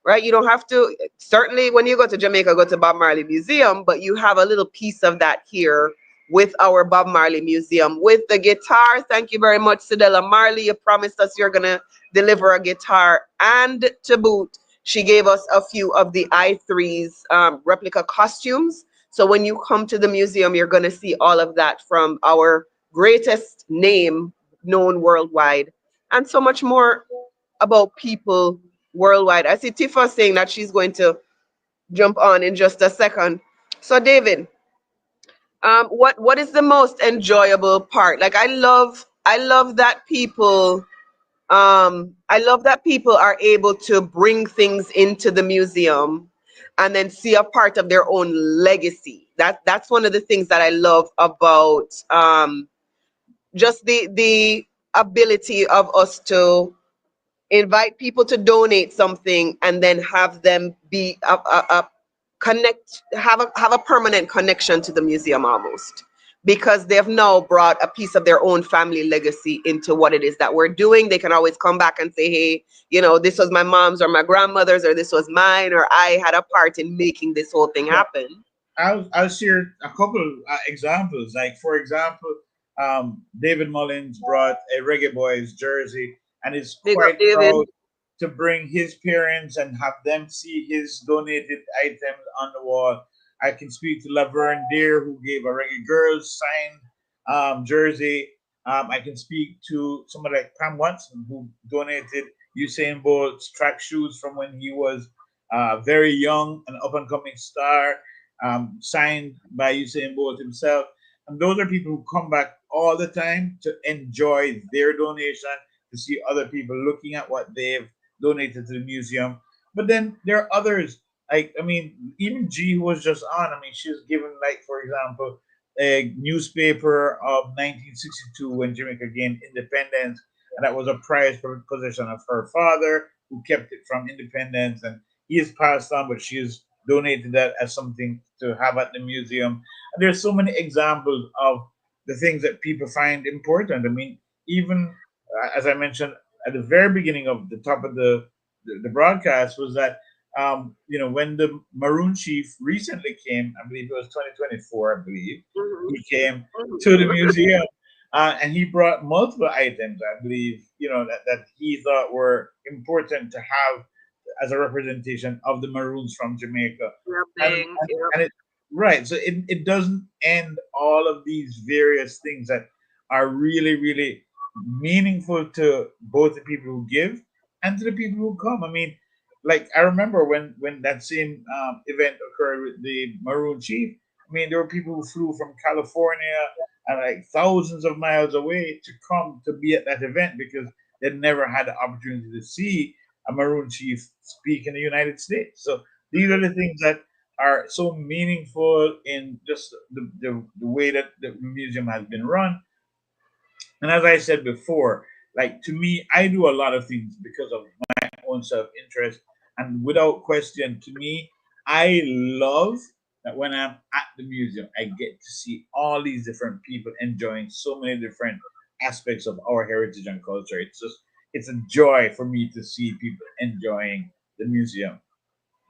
right? You don't have to, certainly when you go to Jamaica, go to Bob Marley Museum, but you have a little piece of that here with our Bob Marley Museum. With the guitar, thank you very much, Sidella Marley. You promised us you're going to deliver a guitar, and to boot, she gave us a few of the I3's replica costumes. So when you come to the museum, you're going to see all of that from our greatest name known worldwide, and so much more about people worldwide. I see Tifa saying that she's going to jump on in just a second. So David, what is the most enjoyable part? Like I love that people I love that people are able to bring things into the museum and then see a part of their own legacy. That's one of the things that I love about just the ability of us to invite people to donate something and then have them be a connect have a permanent connection to the museum almost, because they've now brought a piece of their own family legacy into what it is that we're doing. They can always come back and say, hey, you know, this was my mom's or my grandmother's, or this was mine, or I had a part in making this whole thing Yeah, happen. I'll share a couple examples. Like for example, David Mullins brought a Reggae Boys jersey and is Big up, quite David. proud to bring his parents and have them see his donated items on the wall. I can speak to Laverne Deer, who gave a Reggae Girls signed jersey. I can speak to someone like Pam Watson, who donated Usain Bolt's track shoes from when he was very young, an up and coming star, signed by Usain Bolt himself. And those are people who come back all the time to enjoy their donation, to see other people looking at what they've donated to the museum. But then there are others, like, I mean, even G, who was just on, I mean, she was given, like, for example, a newspaper of 1962 when Jamaica gained independence. And that was a prized possession of her father, who kept it from independence. And he is passed on, but she has donated that as something to have at the museum. And there's so many examples of the things that people find important. I mean, even as I mentioned at the very beginning of the top of the broadcast, was that when the Maroon Chief recently came, I believe it was 2024, I believe, Mhm. he came to the Mhm. museum, and he brought multiple items, I believe, that he thought were important to have as a representation of the Maroons from Jamaica. Yeah, And, bang. and, Yeah. and it, right, so it doesn't end all of these various things that are really, really meaningful to both the people who give and to the people who come. I mean, like I remember when that same event occurred with the Maroon Chief. I mean, there were people who flew from California and like thousands of miles away to come to be at that event because they'd never had the opportunity to see a Maroon Chief speak in the United States. So these are the things that are so meaningful in just the way that the museum has been run. And as I said before, like to me, I do a lot of things because of my own self interest. And without question, to me, I love that when I'm at the museum, I get to see all these different people enjoying so many different aspects of our heritage and culture. It's a joy for me to see people enjoying the museum.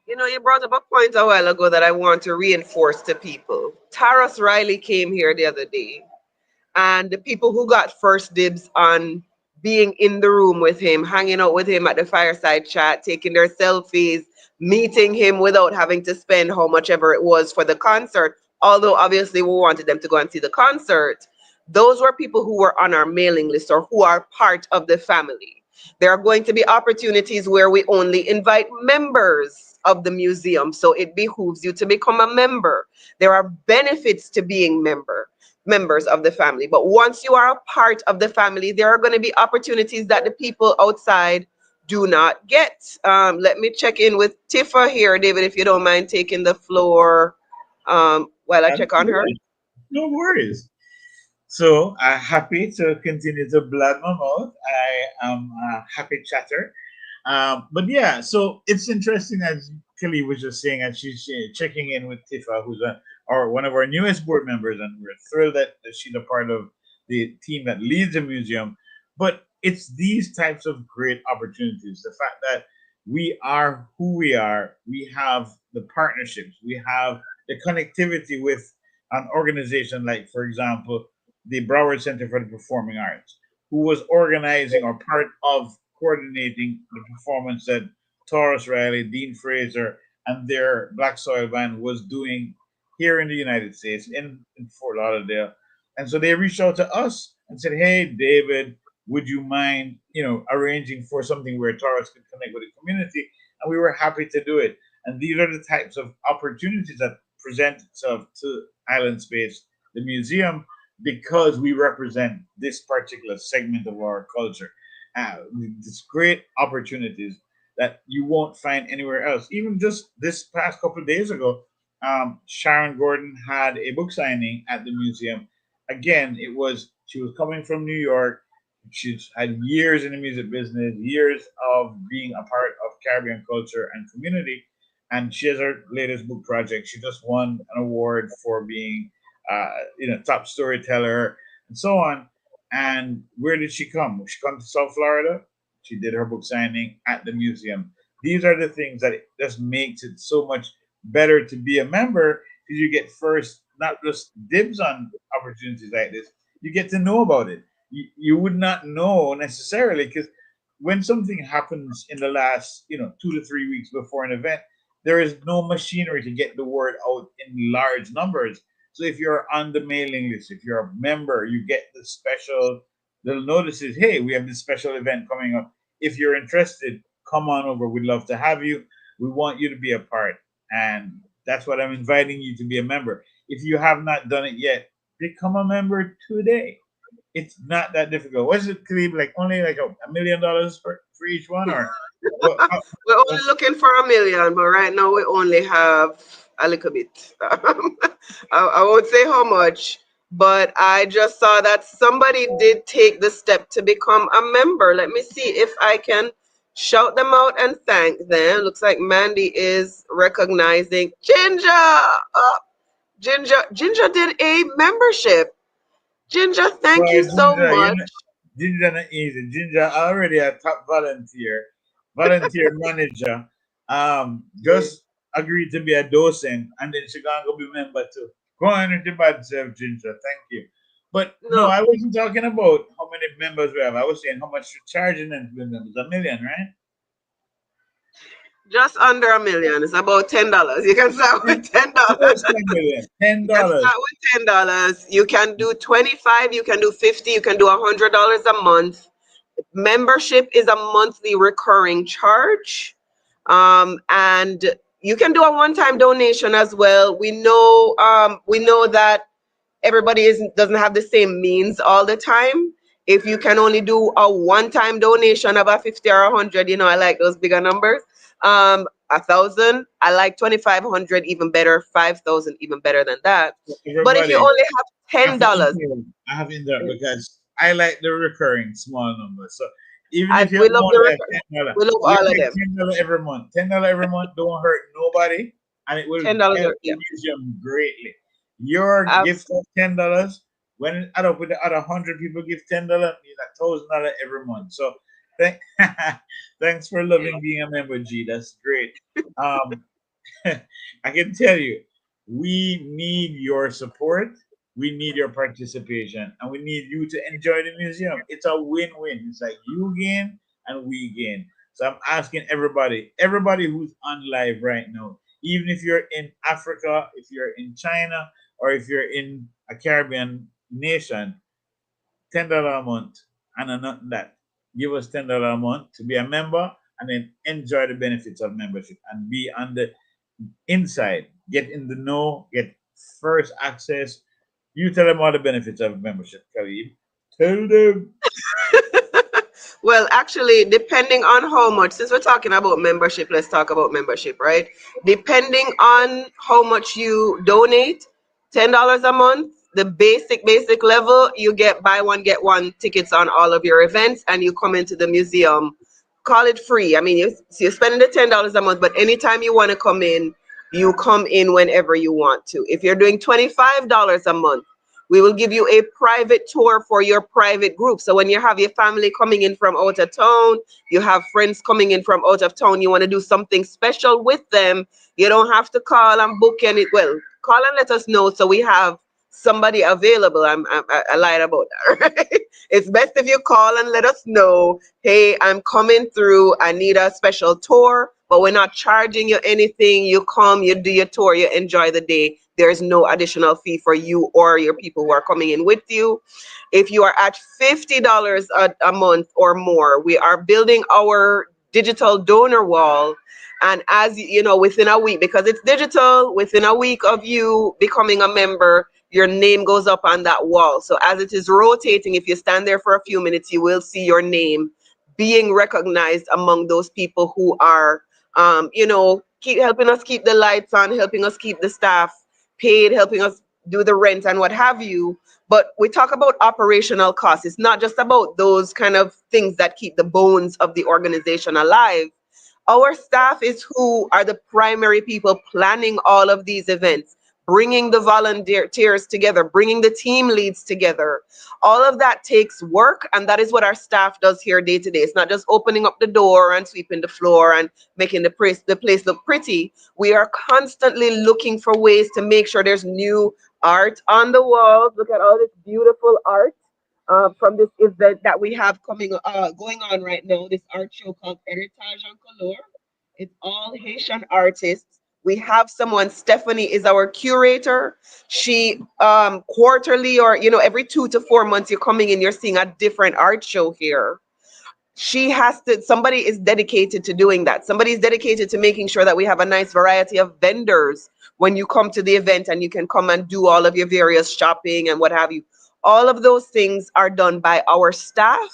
You brought up a point a while ago that I want to reinforce to people. Taras Riley came here the other day, and the people who got first dibs on being in the room with him, hanging out with him at the fireside chat, taking their selfies, meeting him without having to spend how much ever it was for the concert. Although obviously we wanted them to go and see the concert. Those were people who were on our mailing list or who are part of the family. There are going to be opportunities where we only invite members of the museum. So it behooves you to become a member. There are benefits to being members of the family. But once you are a part of the family, there are going to be opportunities that the people outside do not get. Let me check in with Tifa here, David, if you don't mind taking the floor while I check on her. Absolutely. No worries. So happy to continue to blab my mouth. I am a happy chatter. But yeah, so it's interesting as Kelly was just saying, and she's checking in with Tifa, who's one of our newest board members, and we're thrilled that she's a part of the team that leads the museum. But it's these types of great opportunities. The fact that we are who we are, we have the partnerships, we have the connectivity with an organization like, for example, the Broward Center for the Performing Arts, who was organizing or part of coordinating the performance that Taurus Riley, Dean Fraser, and their Black Soil Band was doing here in the United States, in Fort Lauderdale. And so they reached out to us and said, "Hey, David, would you mind, arranging for something where Taurus could connect with the community?" And we were happy to do it. And these are the types of opportunities that present itself to Island Space, the museum, because we represent this particular segment of our culture. These great opportunities that you won't find anywhere else. Even just this past couple of days ago, Sharon Gordon had a book signing at the museum. Again, she was coming from New York. She's had years in the music business, years of being a part of Caribbean culture and community, and she has her latest book project. She just won an award for being, top storyteller and so on. And where did she come? She come to South Florida. She did her book signing at the museum. These are the things that it just makes it so much better to be a member because you get first not just dibs on opportunities like this, you get to know about it. You would not know necessarily because when something happens in the last 2 to 3 weeks before an event, there is no machinery to get the word out in large numbers. So if you're on the mailing list, if you're a member, you get the special little notices. Hey, we have this special event coming up. If you're interested, come on over. We'd love to have you. We want you to be a part. And that's what I'm inviting you to be a member. If you have not done it yet, become a member today. It's not that difficult. What's it, Khalib? Like only like $1 million for each one, or what? We're only What's looking for a million, but right now we only have a little bit. I won't say how much, but I just saw that somebody did take the step to become a member. Let me see if I can shout them out and thank them. Looks like Mandy is recognizing Ginger. Oh, Ginger did a membership. Ginger, thank you Boy, so Ginger, much. Ginger not easy. Ginger already a top volunteer manager. Just agreed to be a docent, and then she gonna go be member too. Go on with your bad self, Ginger. Thank you. But no, No, I wasn't talking about how many members we have. I was saying how much you're charging them to be members. 1 million, right? just under a million. It's about $10. You can start with $10. Towards 10 million. ten You can dollars. start with $10. You can do 25, you can do 50, you can do $100 a month. Membership is a monthly recurring charge. And you can do a one-time donation as well. We know that everybody doesn't have the same means all the time. If you can only do a one-time donation of a 50 or 100, I like those bigger numbers. 1,000, I like 2,500 even better, 5,000 even better than that. But if you Everybody, only have I $10, have to interrupt. I have to interrupt because I like the recurring small numbers. So even if you we have love more the like record. $10, We love we all of take them. $10 every month. $10 every month don't hurt nobody, and it will $10, help yeah. the museum greatly. Your gift of $10, when it add up with the other 100 people give $10, means $1,000 every month. So thank, thanks for loving being a member, G. That's great. Um, I can tell you, we need your support, we need your participation, and we need you to enjoy the museum. It's a win-win. It's like you gain and we gain. So I'm asking everybody who's on live right now, even if you're in Africa, if you're in China, or if you're in a Caribbean nation, $10 a month and a nothing that. Give us $10 a month to be a member and then enjoy the benefits of membership and be on the inside, get in the know, get first access. You tell them all the benefits of membership, Khalid. Tell them. Well, actually, depending on how much, since we're talking about membership, let's talk about membership, right? Depending on how much you donate, $10 a month, the basic level, you get buy one, get one tickets on all of your events, and you come into the museum. Call it free. I mean, you're spending the $10 a month, but anytime you want to come in, you come in whenever you want to. If you're doing $25 a month, we will give you a private tour for your private group. So when you have your family coming in from out of town, you have friends coming in from out of town, you want to do something special with them, you don't have to call and book any. Well, call and let us know so we have somebody available. I lied about that. Right? It's best if you call and let us know, hey, I'm coming through, I need a special tour, but we're not charging you anything. You come, you do your tour, you enjoy the day. There's no additional fee for you or your people who are coming in with you. If you are at $50 a month or more, we are building our digital donor wall. And as you know, within a week, because it's digital, within a week of you becoming a member, your name goes up on that wall. So as it is rotating, if you stand there for a few minutes, you will see your name being recognized among those people who are, keep helping us keep the lights on, helping us keep the staff paid, helping us do the rent and what have you. But we talk about operational costs. It's not just about those kind of things that keep the bones of the organization alive. Our staff is who are the primary people planning all of these events, bringing the volunteers together, bringing the team leads together. All of that takes work, and that is what our staff does here day to day. It's not just opening up the door and sweeping the floor and making the place look pretty. We are constantly looking for ways to make sure there's new art on the walls. Look at all this beautiful art from this event that we have going on right now. This art show called Heritage en Couleur. It's all Haitian artists. We have someone. Stephanie is our curator. She quarterly or every 2 to 4 months you're coming in. You're seeing a different art show here. Somebody is dedicated to doing that. Somebody is dedicated to making sure that we have a nice variety of vendors when you come to the event, and you can come and do all of your various shopping and what have you. All of those things are done by our staff.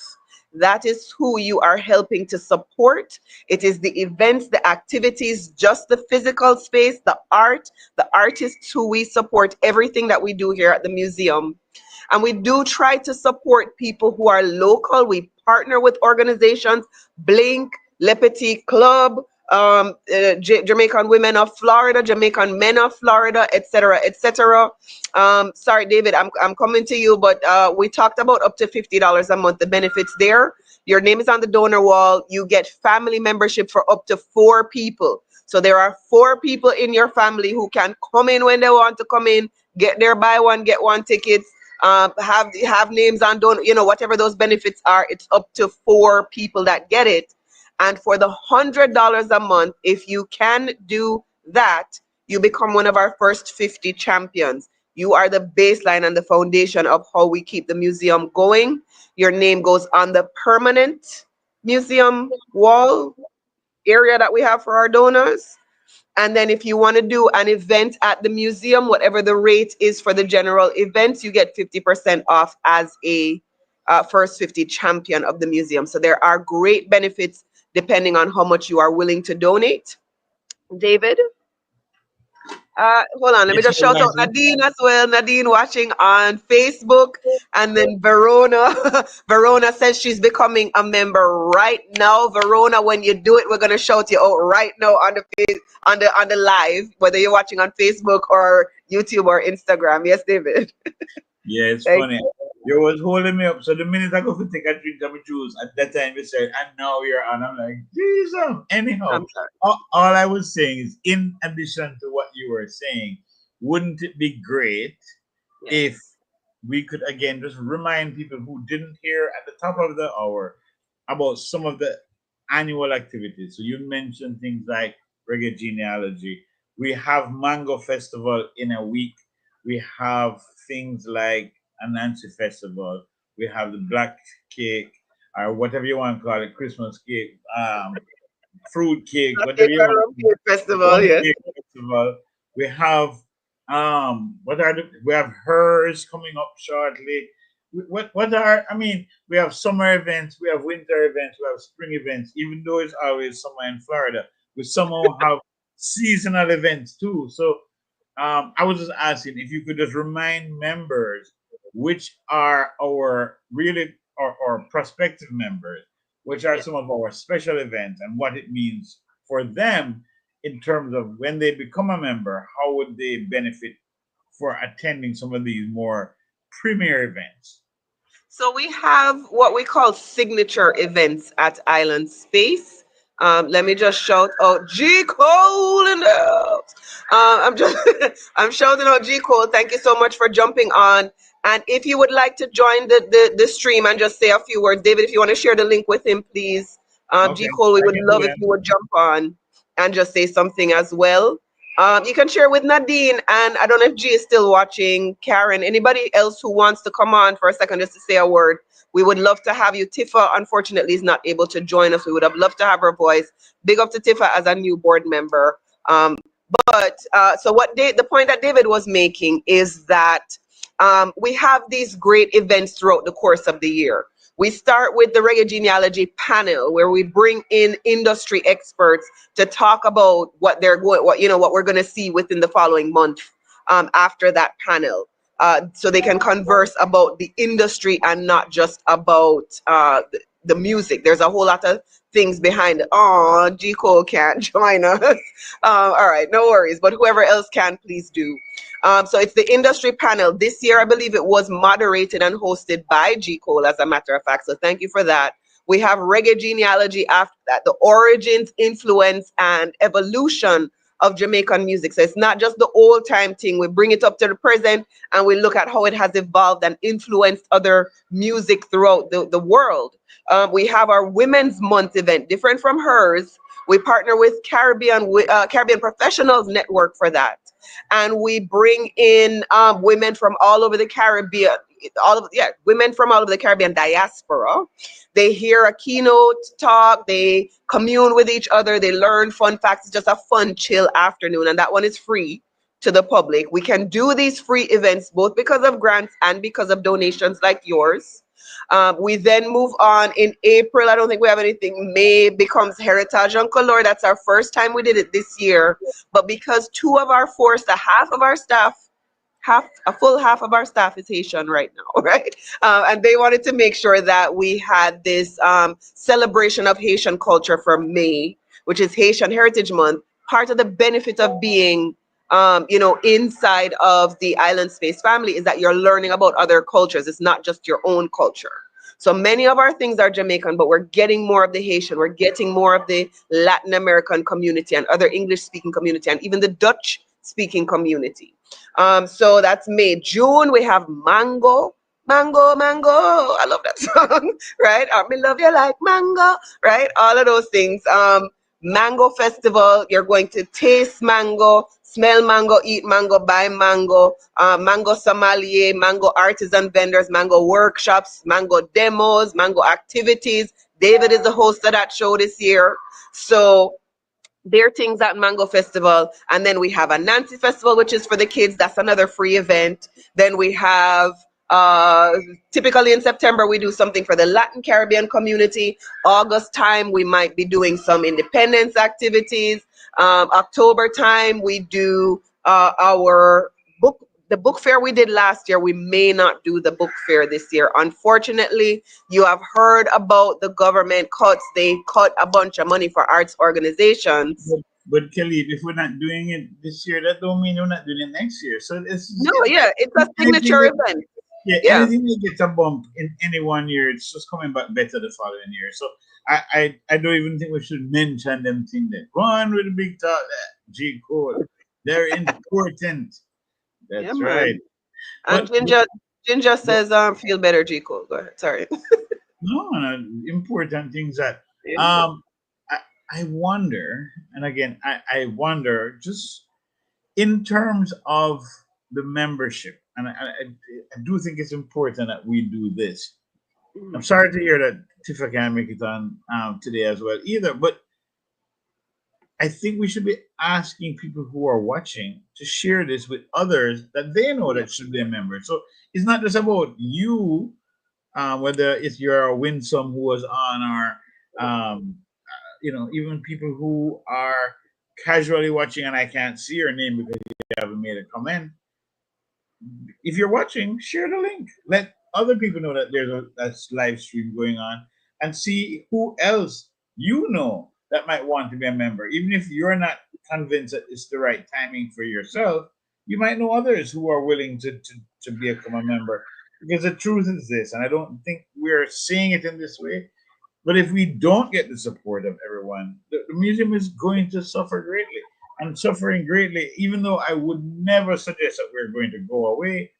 That is who you are helping to support. It is the events, the activities, just the physical space, the art, the artists who we support, everything that we do here at the museum. And we do try to support people who are local. We partner with organizations, Blink, Le Petit Club, Jamaican women of Florida, Jamaican men of Florida, etc., etc. Sorry, David, I'm coming to you, but we talked about up to $50 a month. The benefits there. Your name is on the donor wall. You get family membership for up to 4 people. So there are 4 people in your family who can come in when they want to come in, get their buy one get one tickets. Have names on donor. Whatever those benefits are. It's up to 4 people that get it. And for the $100 a month, if you can do that, you become one of our first 50 champions. You are the baseline and the foundation of how we keep the museum going. Your name goes on the permanent museum wall area that we have for our donors. And then if you want to do an event at the museum, whatever the rate is for the general events, you get 50% off as a first 50 champion of the museum. So there are great benefits depending on how much you are willing to donate. David? Hold on, let me Yes, just shout out Leslie. Nadine as well. Nadine watching on Facebook. And then Verona. Verona says she's becoming a member right now. Verona, when you do it, we're gonna shout you out right now on the live, whether you're watching on Facebook or YouTube or Instagram. Yes, David. Yeah, it's Thank funny. You was holding me up. So the minute I go to take a drink of my juice, at that time you said, and now you're on. I'm like, Jesus. Anyhow, I'm sorry. all I was saying is, in addition to what you were saying, wouldn't it be great Yes. if we could again just remind people who didn't hear at the top of the hour about some of the annual activities? So you mentioned things like Reggae Genealogy. We have Mango Festival in a week. We have things like a Nancy Festival. We have the Black Cake, or whatever you want to call it, Christmas cake, fruit cake, whatever you Jamaican want Rum to Cake the Festival, rum yes. cake festival. We have we have hers coming up shortly. What are, I mean, we have summer events, we have winter events, we have spring events, even though it's always summer in Florida. We somehow have seasonal events too. So I was just asking if you could just remind members which are our really or prospective members, which are some of our special events and what it means for them in terms of when they become a member, how would they benefit for attending some of these more premier events? So we have what we call signature events at Island Space. Let me just shout out G Cole in the house. I'm just I'm shouting out G Cole. Thank you so much for jumping on. And if you would like to join the stream and just say a few words, David, if you want to share the link with him, please. Okay, G Cole, we I would can do love if that. you would jump on and just say something as well. You can share with Nadine, and I don't know if G is still watching. Karen, anybody else who wants to come on for a second just to say a word. We would love to have you. Tifa, unfortunately, is not able to join us. We would have loved to have her voice. Big up to Tifa as a new board member. So the point that David was making is that we have these great events throughout the course of the year. We start with the Reggae Genealogy panel, where we bring in industry experts to talk about what we're going to see within the following month after that panel, so they can converse about the industry and not just about the music. There's a whole lot of things behind it. Oh, G Cole can't join us. All right, no worries. But whoever else can, please do. So it's the industry panel. This year, I believe it was moderated and hosted by G Cole, as a matter of fact. So thank you for that. We have Reggae Genealogy after that, the origins, influence, and evolution of Jamaican music. So it's not just the old time thing. We bring it up to the present and we look at how it has evolved and influenced other music throughout the world. We have our Women's Month event, different from hers. We partner with Caribbean Professionals Network for that. And we bring in women from all over the Caribbean, women from all over the Caribbean diaspora. They hear a keynote talk, they commune with each other, they learn fun facts. It's just a fun, chill afternoon, and that one is free to the public. We can do these free events both because of grants and because of donations like yours. We then move on in April. I don't think we have anything. May becomes Heritage and Color. That's our first time we did it this year. But because half of our staff, half of our staff is Haitian right now, right? And they wanted to make sure that we had this celebration of Haitian culture for May. which is Haitian Heritage Month, part of the benefit of being inside of the Island Space family is that you're learning about other cultures. It's not just your own culture. So many of our things are Jamaican, but we're getting more of the Haitian, we're getting more of the Latin American community and other English speaking community and even the Dutch speaking community. So that's May. June, we have Mango. Mango, mango. I love that song, right? Me love you like mango, right? All of those things. Mango Festival, you're going to taste mango, smell mango, eat mango, buy mango, mango sommelier, mango artisan vendors, mango workshops, mango demos, mango activities. David is the host of that show this year. So there are things at Mango Festival. And then we have a Nancy Festival, which is for the kids. That's another free event. Then we have typically in September, we do something for the Latin Caribbean community. August time, we might be doing some independence activities. October time, we do the book fair we did last year. We may not do the book fair this year. Unfortunately, you have heard about the government cuts. They cut a bunch of money for arts organizations. But Kelly, if we're not doing it this year, that don't mean we're not doing it next year. So it's It's a signature event. Anything that gets a bump in any one year, it's just coming back better the following year. So I don't even think we should mention them things there. Go on with the big talk there. G Code. They're important. That's right. And Ginger says, feel better, G Cole. Go ahead. Sorry. No, important things that I wonder, and again, I wonder just in terms of the membership, and I do think it's important that we do this. I'm sorry to hear that Tifa can't make it on today as well either, but I think we should be asking people who are watching to share this with others that they know that should be a member. So it's not just about you, whether it's your Winsome who was on, or even people who are casually watching and I can't see your name because you haven't made a comment. If you're watching, share the link. Let other people know that there's a live stream going on, and see who else you know that might want to be a member. Even if you're not convinced that it's the right timing for yourself, you might know others who are willing to become a member. Because the truth is this, and I don't think we're seeing it in this way, but if we don't get the support of everyone, the museum is going to suffer greatly. And suffering greatly, even though I would never suggest that we're going to go away,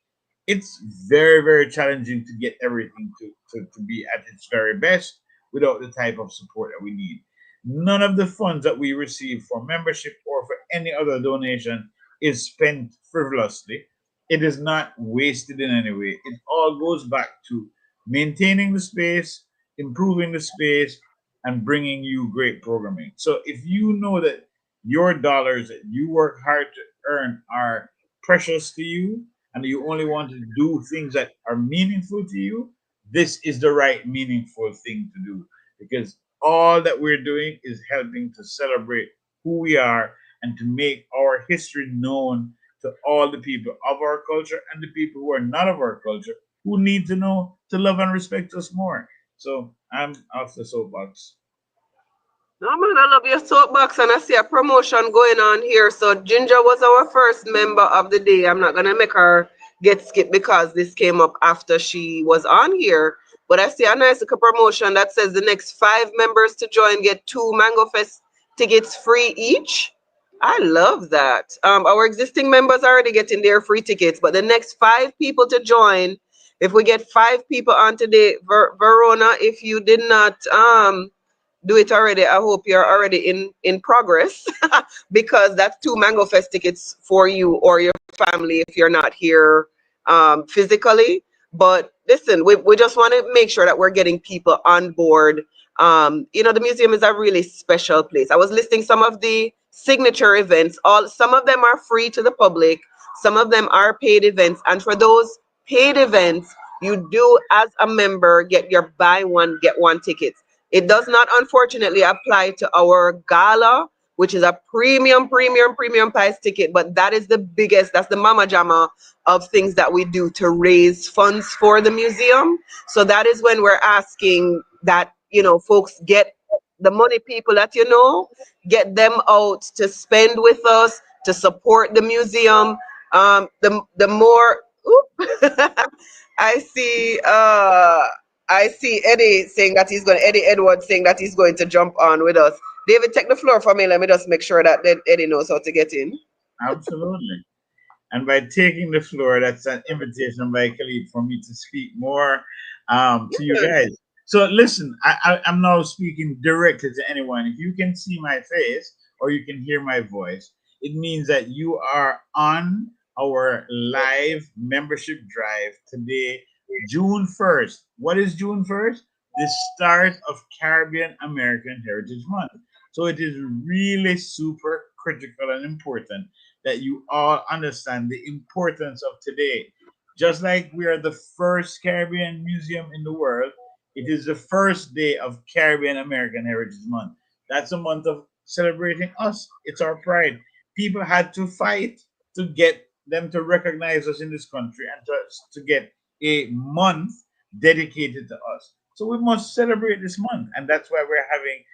it's very, very challenging to get everything to be at its very best without the type of support that we need. None of the funds that we receive for membership or for any other donation is spent frivolously. It is not wasted in any way. It all goes back to maintaining the space, improving the space, and bringing you great programming. So if you know that your dollars that you work hard to earn are precious to you, and you only want to do things that are meaningful to you, this is the right meaningful thing to do, because all that we're doing is helping to celebrate who we are and to make our history known to all the people of our culture and the people who are not of our culture, who need to know to love and respect us more. So I'm off the soapbox. No, man, I love your soapbox, and I see a promotion going on here. So Ginger was our first member of the day. I'm not gonna make her get skipped because this came up after she was on here. But I see a nice little promotion that says the next 5 members to join get 2 Mango Fest tickets free each. I love that. Our existing members are already getting their free tickets, but the next 5 people to join, if we get 5 people on today, Verona, if you did not do it already, I hope you're already in progress because that's 2 Mango Fest tickets for you or your family if you're not here physically. But listen, we just want to make sure that we're getting people on board. The museum is a really special place. I was listing some of the signature events. Some of them are free to the public, some of them are paid events, and for those paid events, you do as a member get your buy one get one tickets. It does not, unfortunately, apply to our gala, which is a premium price ticket, but that is the biggest, that's the mama jamma of things that we do to raise funds for the museum. So that is when we're asking that, folks get the money people that you know, get them out to spend with us, to support the museum. The more I see I see Eddie saying that he's going Eddie Edwards saying that he's going to jump on with us. David, take the floor for me. Let me just make sure that Eddie knows how to get in. Absolutely. And by taking the floor, that's an invitation by Khalid for me to speak more to you Yeah. guys. So listen, I'm now speaking directly to anyone. If you can see my face or you can hear my voice, it means that you are on our live membership drive today, June 1st. What is June 1st? The start of Caribbean American Heritage Month. So it is really super critical and important that you all understand the importance of today. Just like we are the first Caribbean museum in the world, it is the first day of Caribbean American Heritage Month. That's a month of celebrating us. It's our pride. People had to fight to get them to recognize us in this country and to get a month dedicated to us. So we must celebrate this month. And that's why we're having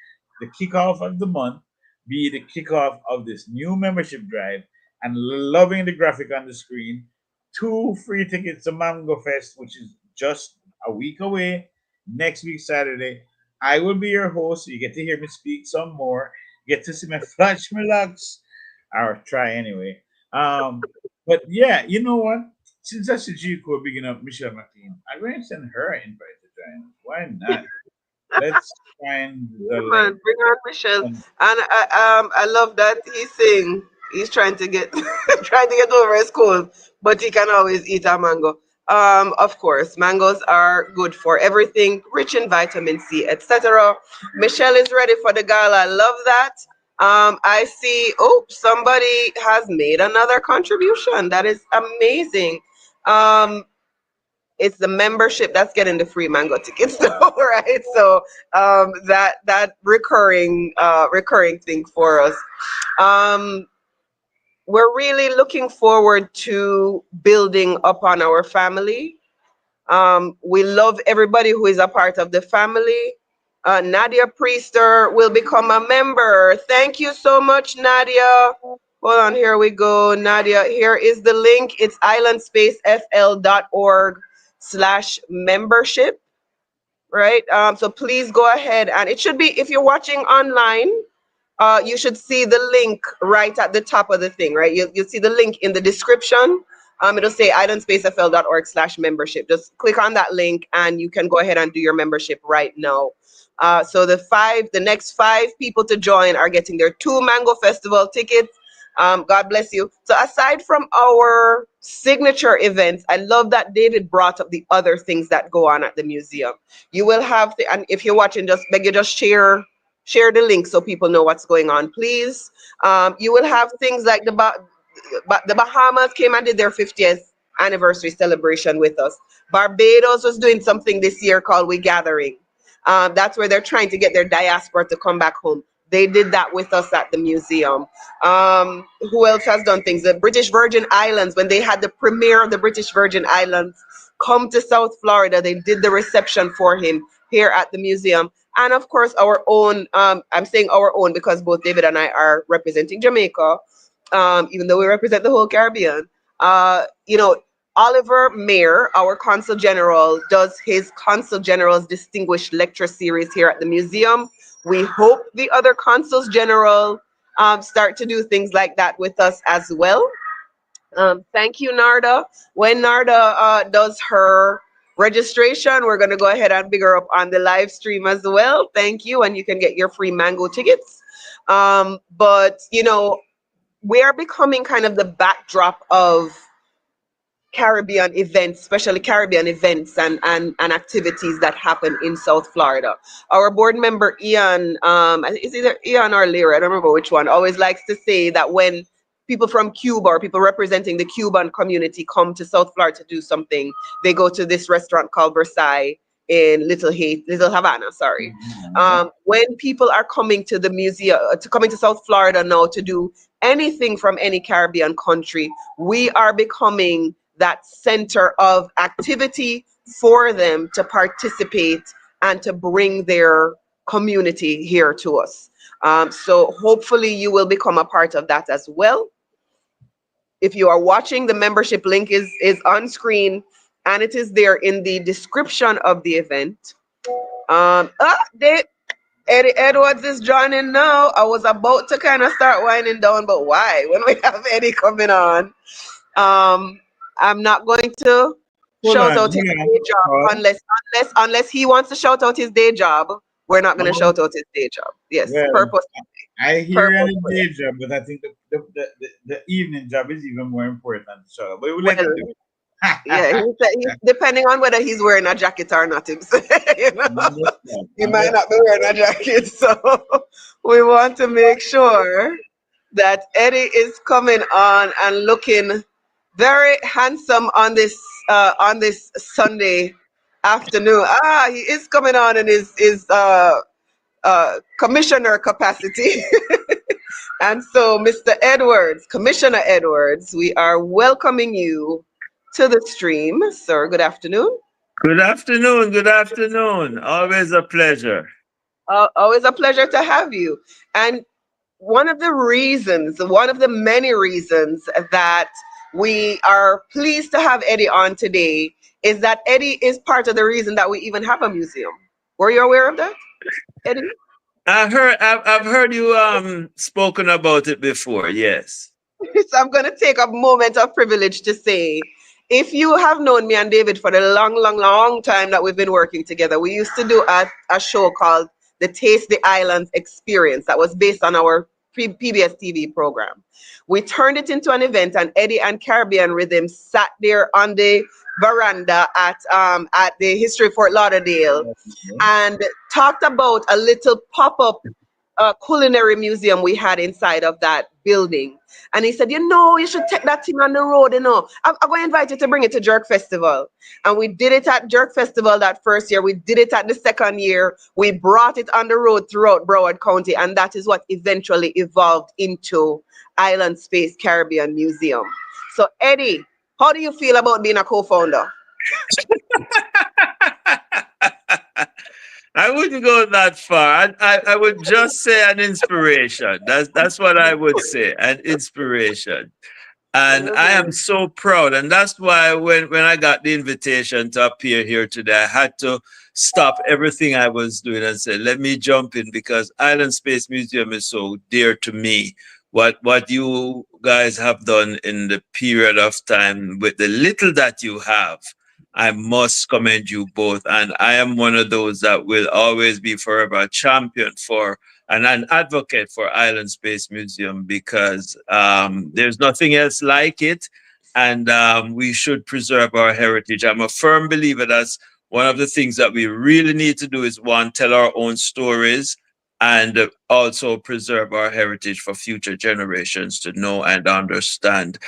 the kickoff of the month be the kickoff of this new membership drive and loving the graphic on the screen. 2 free tickets to Mango Fest, which is just a week away, next week, Saturday. I will be your host, so you get to hear me speak some more, get to see me flash my locks, or try anyway. But yeah, you know what? Since that's the G Code bigging up Michelle McLean, I'm going to send her an invite to join us. Why not? Let's find Yeah, the man, link. bring on Michelle. And And I love that he's saying he's trying to get trying to get over his cold, but he can always eat a mango. Of course, mangoes are good for everything, rich in vitamin C, etc. Michelle is ready for the gala. I love that. I see. Oh, somebody has made another contribution. That is amazing. Um, it's the membership that's getting the free mango tickets though, right? So that recurring thing for us. um we're really looking forward to building upon our family. We love everybody who is a part of the family. Nadia Priester will become a member. Thank you so much, Nadia. Hold on, here we go. Nadia, here is the link. It's islandspacefl.org/membership, right? So please go ahead, and it should be, if you're watching online, you should see the link right at the top of the thing, right? You'll see the link in the description. It'll say islandspacefl.org/membership. Just click on that link and you can go ahead and do your membership right now. So the next 5 people to join are getting their 2 Mango Festival tickets. God bless you. So aside from our signature events, I love that David brought up the other things that go on at the museum. You will have and if you're watching, just beg you, just share the link so people know what's going on, please. You will have things like the Bahamas came and did their 50th anniversary celebration with us. Barbados was doing something this year called We Gathering. That's where they're trying to get their diaspora to come back home. They did that with us at the museum. Who else has done things? The British Virgin Islands, when they had the premiere of the British Virgin Islands come to South Florida, they did the reception for him here at the museum. And of course, our own, I'm saying our own because both David and I are representing Jamaica, even though we represent the whole Caribbean. You know, Oliver Mayer, our Consul General, does his Consul General's Distinguished Lecture Series here at the museum. We hope the other Consuls General start to do things like that with us as well. Thank you, Narda. When Narda does her registration, we're going to go ahead and big her up on the live stream as well. Thank you. And you can get your free mango tickets. But, you know, we are becoming kind of the backdrop of Caribbean events, especially Caribbean events and activities that happen in South Florida. Our board member Ian, it's either Ian or Lyra, I don't remember which one, always likes to say that when people from Cuba or people representing the Cuban community come to South Florida to do something, they go to this restaurant called Versailles in Little Havana, sorry. When people are coming to the museum, coming to South Florida now to do anything from any Caribbean country, we are becoming that center of activity for them to participate and to bring their community here to us. So hopefully you will become a part of that as well. If you are watching, the membership link is on screen and it is there in the description of the event. Eddie Edwards is joining now. I was about to kind of start winding down, but why? When we have Eddie coming on, I'm not going to Hold shout on, out his hold on. day job unless he wants to shout out his day job. We're not going to Well, shout out his day job. Yes, well, purpose. I hear you on the Purposefully. day job, but I think the evening job is even more important. So, but we'll let Well, him do yeah, it. depending on whether he's wearing a jacket or not, you know, Understand, he might understand. not be wearing a jacket. So we want to make sure that Eddie is coming on and looking very handsome on this Sunday afternoon. He is coming on in his commissioner capacity. And so, Mr. Edwards, Commissioner Edwards, we are welcoming you to the stream, sir. Good afternoon. Good afternoon. Good afternoon. Always a pleasure. Always a pleasure to have you. And one of the many reasons that we are pleased to have Eddie on today is that Eddie is part of the reason that we even have a museum. Were you aware of that, Eddie? I've heard you spoken about it before. Yes. So I'm going to take a moment of privilege to say, if you have known me and David for the long, long, long time that we've been working together, we used to do a show called the Taste the Islands Experience that was based on our PBS TV program. We turned it into an event, and Eddie and Caribbean Rhythm sat there on the veranda at the History Fort Lauderdale and talked about a little pop-up culinary museum we had inside of that building. And he said, you should take that thing on the road, I'm going to invite you to bring it to Jerk Festival. And we did it at Jerk Festival that first year. We did it at the second year. We brought it on the road throughout Broward County. And that is what eventually evolved into Island Space Caribbean Museum. So, Eddie, how do you feel about being a co-founder? I wouldn't go that far. I would just say an inspiration. That's what I would say, an inspiration. And I am so proud. And that's why when I got the invitation to appear here today, I had to stop everything I was doing and say, let me jump in, because Island Space Museum is so dear to me. What you guys have done in the period of time with the little that you have, I must commend you both. And I am one of those that will always be forever a champion for and an advocate for Island Space Museum, because there's nothing else like it. And we should preserve our heritage. I'm a firm believer that's one of the things that we really need to do is, one, tell our own stories, and also preserve our heritage for future generations to know and understand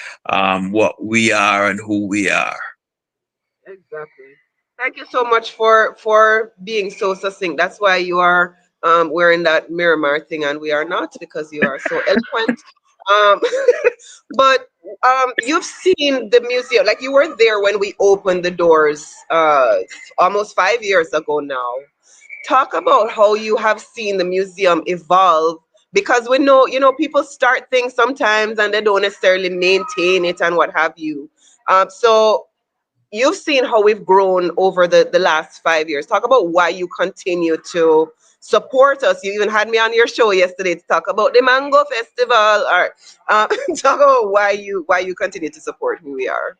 what we are and who we are. Exactly. Thank you so much for being so succinct. That's why you are wearing that Miramar thing and we are not, because you are so eloquent. Um, but you've seen the museum, like you were there when we opened the doors almost 5 years ago now. Talk about how you have seen the museum evolve, because we know, people start things sometimes and they don't necessarily maintain it and what have you. So you've seen how we've grown over the last 5 years. Talk about why you continue to support us. You even had me on your show yesterday to talk about the Mango Festival, or talk about why you continue to support who we are.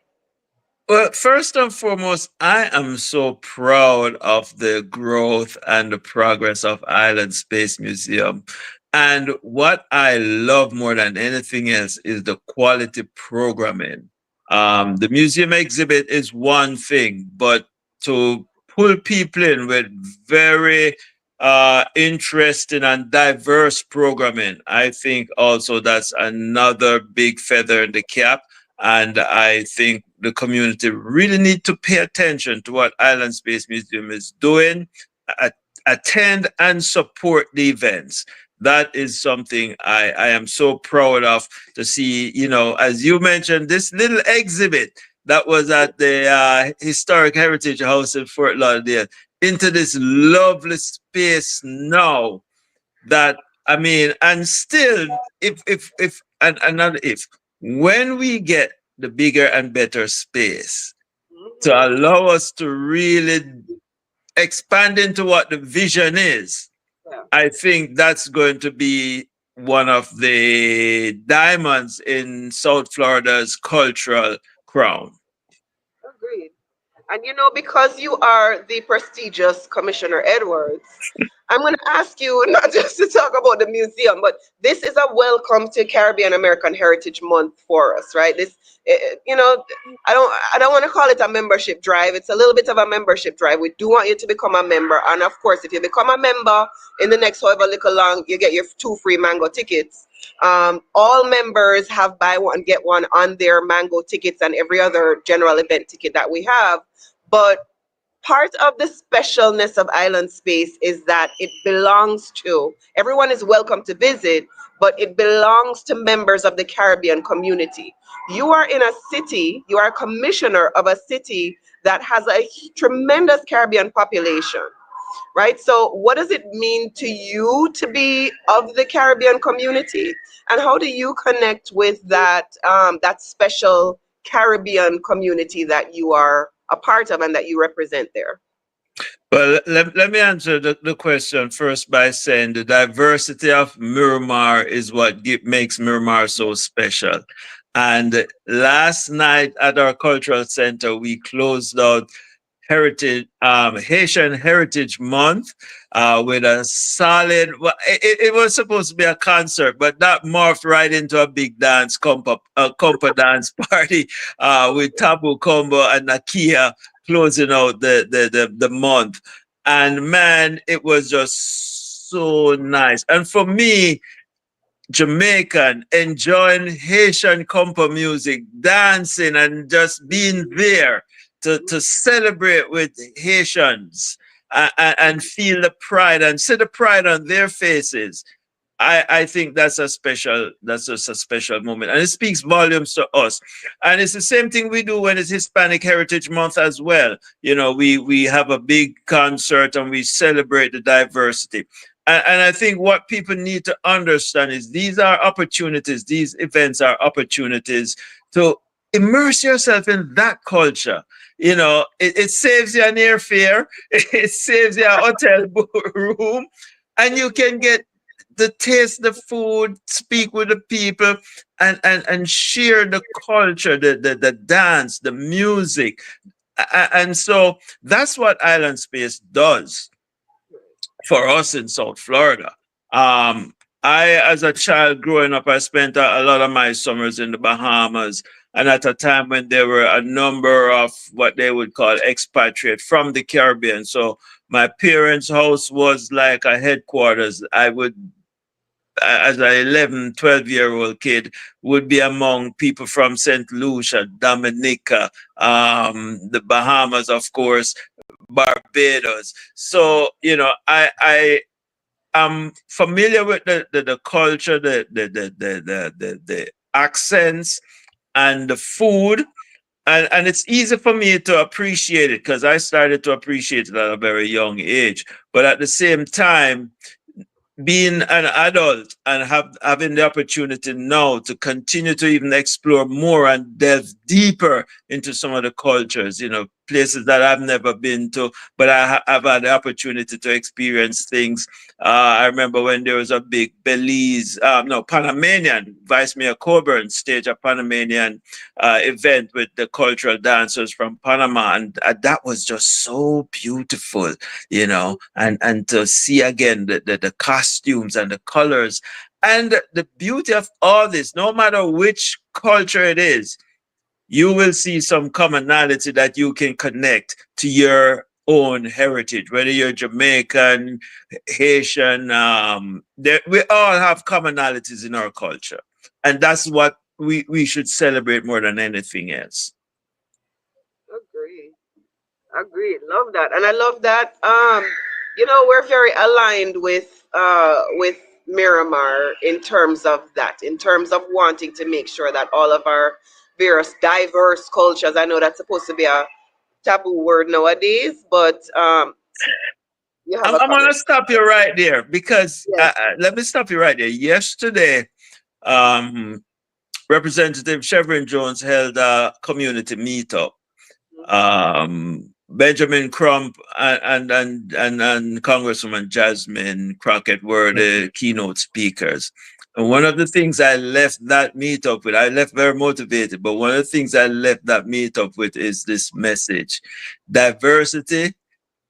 Well, first and foremost, I am so proud of the growth and the progress of Island Space Museum. And what I love more than anything else is the quality programming. The museum exhibit is one thing, but to pull people in with very interesting and diverse programming, I think also that's another big feather in the cap. And I think the community really need to pay attention to what Island Space Museum is doing, attend and support the events. That is something I am so proud of to see, as you mentioned, this little exhibit that was at the Historic Heritage House in Fort Lauderdale. into this lovely space now that, I mean, and still, if, and another if, when we get the bigger and better space to Mhm. allow us to really expand into what the vision is, Yeah. I think that's going to be one of the diamonds in South Florida's cultural crown. Agreed. And you know, because you are the prestigious Commissioner Edwards, I'm going to ask you not just to talk about the museum, but this is a welcome to Caribbean American Heritage Month for us, right? This, you know, I don't want to call it a membership drive. It's a little bit of a membership drive. We do want you to become a member, and of course, if you become a member in the next however little long, you get your 2 free mango tickets. All members have buy one get one on their mango tickets and every other general event ticket that we have, but part of the specialness of Island Space is that it belongs to everyone is welcome to visit, but it belongs to members of the Caribbean community. You are in a city, you are a commissioner of a city that has a tremendous Caribbean population, right? So, what does it mean to you to be of the Caribbean community, and how do you connect with that special Caribbean community that you are a part of and that you represent there? Well, let me answer the question first by saying the diversity of Miramar is what makes Miramar so special. And last night at our cultural center, we closed out Haitian Heritage Month with a solid. Well, it was supposed to be a concert, but that morphed right into a big dance compa dance party with Tabu Combo and Nakia closing out the month. And man, it was just so nice. And for me, Jamaican, enjoying Haitian compa music, dancing, and just being there to celebrate with Haitians and feel the pride and see the pride on their faces. I think that's just a special moment. And it speaks volumes to us. And it's the same thing we do when it's Hispanic Heritage Month as well. You know, we have a big concert and we celebrate the diversity. And I think what people need to understand is these are opportunities, these events are opportunities to immerse yourself in that culture. You know, it saves you an airfare, it saves you a hotel room, and you can get to taste the food, speak with the people, and share the culture, the dance, the music. And so that's what Island Space does for us in South Florida. I, as a child growing up, I spent a lot of my summers in the Bahamas. And at a time when there were a number of what they would call expatriate from the Caribbean. So my parents' house was like a headquarters. I would, as an 11, 12-year-old kid, would be among people from St. Lucia, Dominica, the Bahamas, of course, Barbados. So, you know, I am familiar with the culture, the accents and the food. And it's easy for me to appreciate it because I started to appreciate it at a very young age. But at the same time, being an adult and having the opportunity now to continue to even explore more and delve deeper into some of the cultures, you know, places that I've never been to, but I've had the opportunity to experience things. I remember when there was a big Panamanian, Vice Mayor Coburn staged a Panamanian event with the cultural dancers from Panama, and that was just so beautiful, you know, and to see again the costumes and the colors and the beauty of all this, no matter which culture it is, you will see some commonality that you can connect to your own heritage, whether you're Jamaican, Haitian, we all have commonalities in our culture. And that's what we should celebrate more than anything else. Agreed. Agreed. Love that. And I love that you know, we're very aligned with Miramar in terms of that, in terms of wanting to make sure that all of our various diverse cultures, I know that's supposed to be a taboo word nowadays, but You have a I'm going to comment. stop you right there because Yes. let me stop you right there. Yesterday, um, Representative Chevron Jones held a community meetup. Benjamin Crump and Congresswoman Jasmine Crockett were the keynote speakers. And one of the things I left that meetup with, I left very motivated, but one of the things I left that meetup with is this message. Diversity,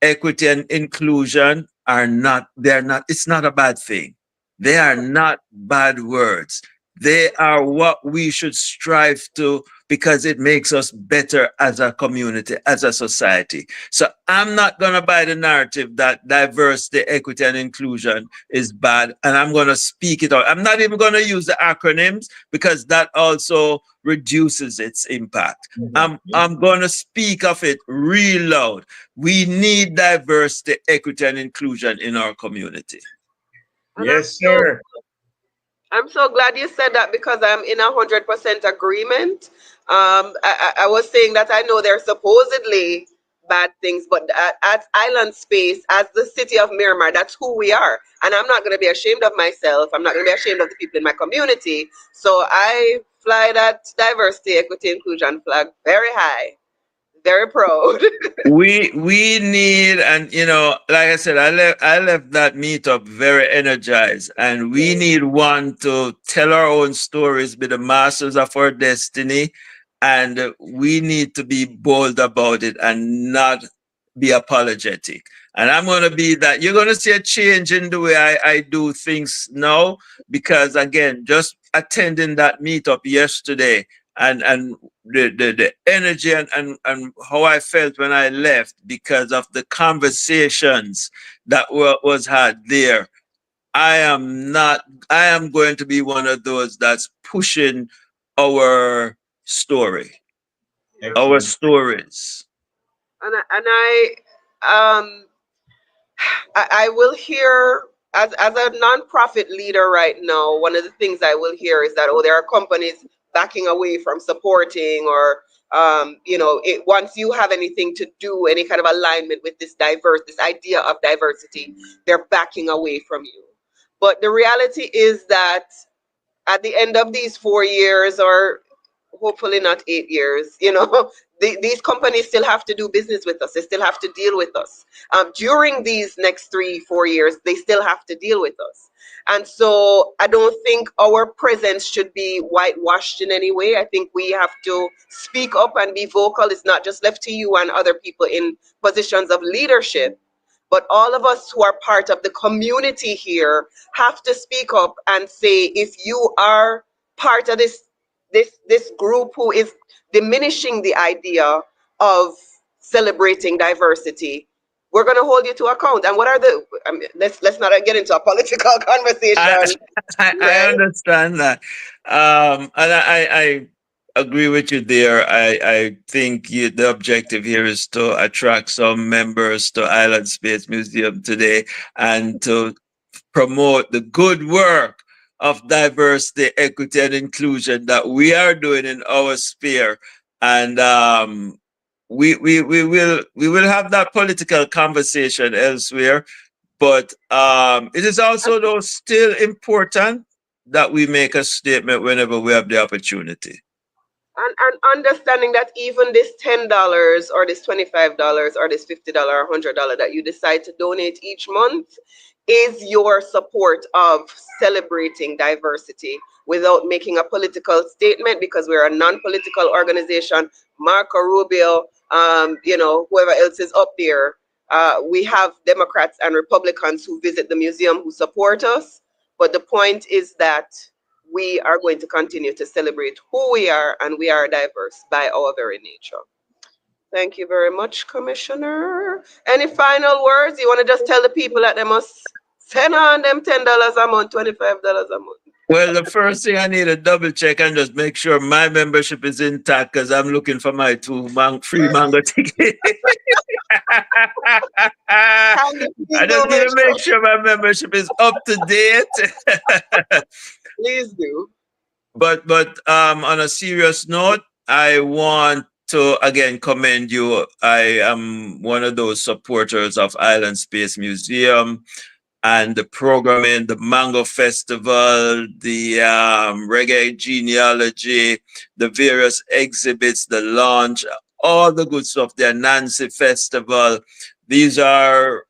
equity, and inclusion it's not a bad thing. They are not bad words. They are what we should strive to because it makes us better as a community, as a society. So I'm not going to buy the narrative that diversity, equity, and inclusion is bad. And I'm going to speak it out. I'm not even going to use the acronyms because that also reduces its impact. I'm going to speak of it real loud. We need diversity, equity, and inclusion in our community. And Yes, sir. I'm so glad you said that because I'm in 100% agreement. I was saying that I know there are supposedly bad things, but at Island Space, as the city of Miramar, that's who we are. And I'm not going to be ashamed of myself. I'm not going to be ashamed of the people in my community. So I fly that diversity, equity, inclusion flag very high, very proud. We need, and like I said, I left that meetup very energized, and we need one to tell our own stories, be the masters of our destiny, and we need to be bold about it and not be apologetic. And I'm going to be that. You're going to see a change in the way I do things now, because again, just attending that meetup yesterday and the energy and how I felt when I left because of the conversations that was had there. I am going to be one of those that's pushing our story, our Excellent. stories. I will hear as a nonprofit leader right now. One of the things I will hear is that there are companies backing away from supporting, or once you have anything to do, any kind of alignment with this idea of diversity, they're backing away from you. But the reality is that at the end of these 4 years, or hopefully not 8 years, these companies still have to do business with us. They still have to deal with us. During these next 3-4 years, they still have to deal with us. And so I don't think our presence should be whitewashed in any way. I think we have to speak up and be vocal. It's not just left to you and other people in positions of leadership, but all of us who are part of the community here have to speak up and say, if you are part of this group who is diminishing the idea of celebrating diversity, we're going to hold you to account. And what are let's not get into a political conversation. I understand that. And I agree with you there. I think the objective here is to attract some members to Island Space Museum today and to promote the good work of diversity, equity, and inclusion that we are doing in our sphere. And we will have that political conversation elsewhere. But it is also though still important that we make a statement whenever we have the opportunity. And understanding that even this $10 or this $25 or this $50 or $100 that you decide to donate each month is your support of celebrating diversity without making a political statement, because we're a non-political organization. Marco Rubio, whoever else is up there. We have Democrats and Republicans who visit the museum who support us. But the point is that we are going to continue to celebrate who we are, and we are diverse by our very nature. Thank you very much, Commissioner. Any final words? You want to just tell the people that they must send on them $10 a month, $25 a month? Well, the first thing I need to double check and just make sure my membership is intact, because I'm looking for my free mango ticket. I just need to make sure my membership is up to date. Please do. But on a serious note, I want to again commend you. I am one of those supporters of Island Space Museum and the programming, the Mango Festival, the Reggae Genealogy, the various exhibits, the launch, all the good stuff. The Nancy Festival. These are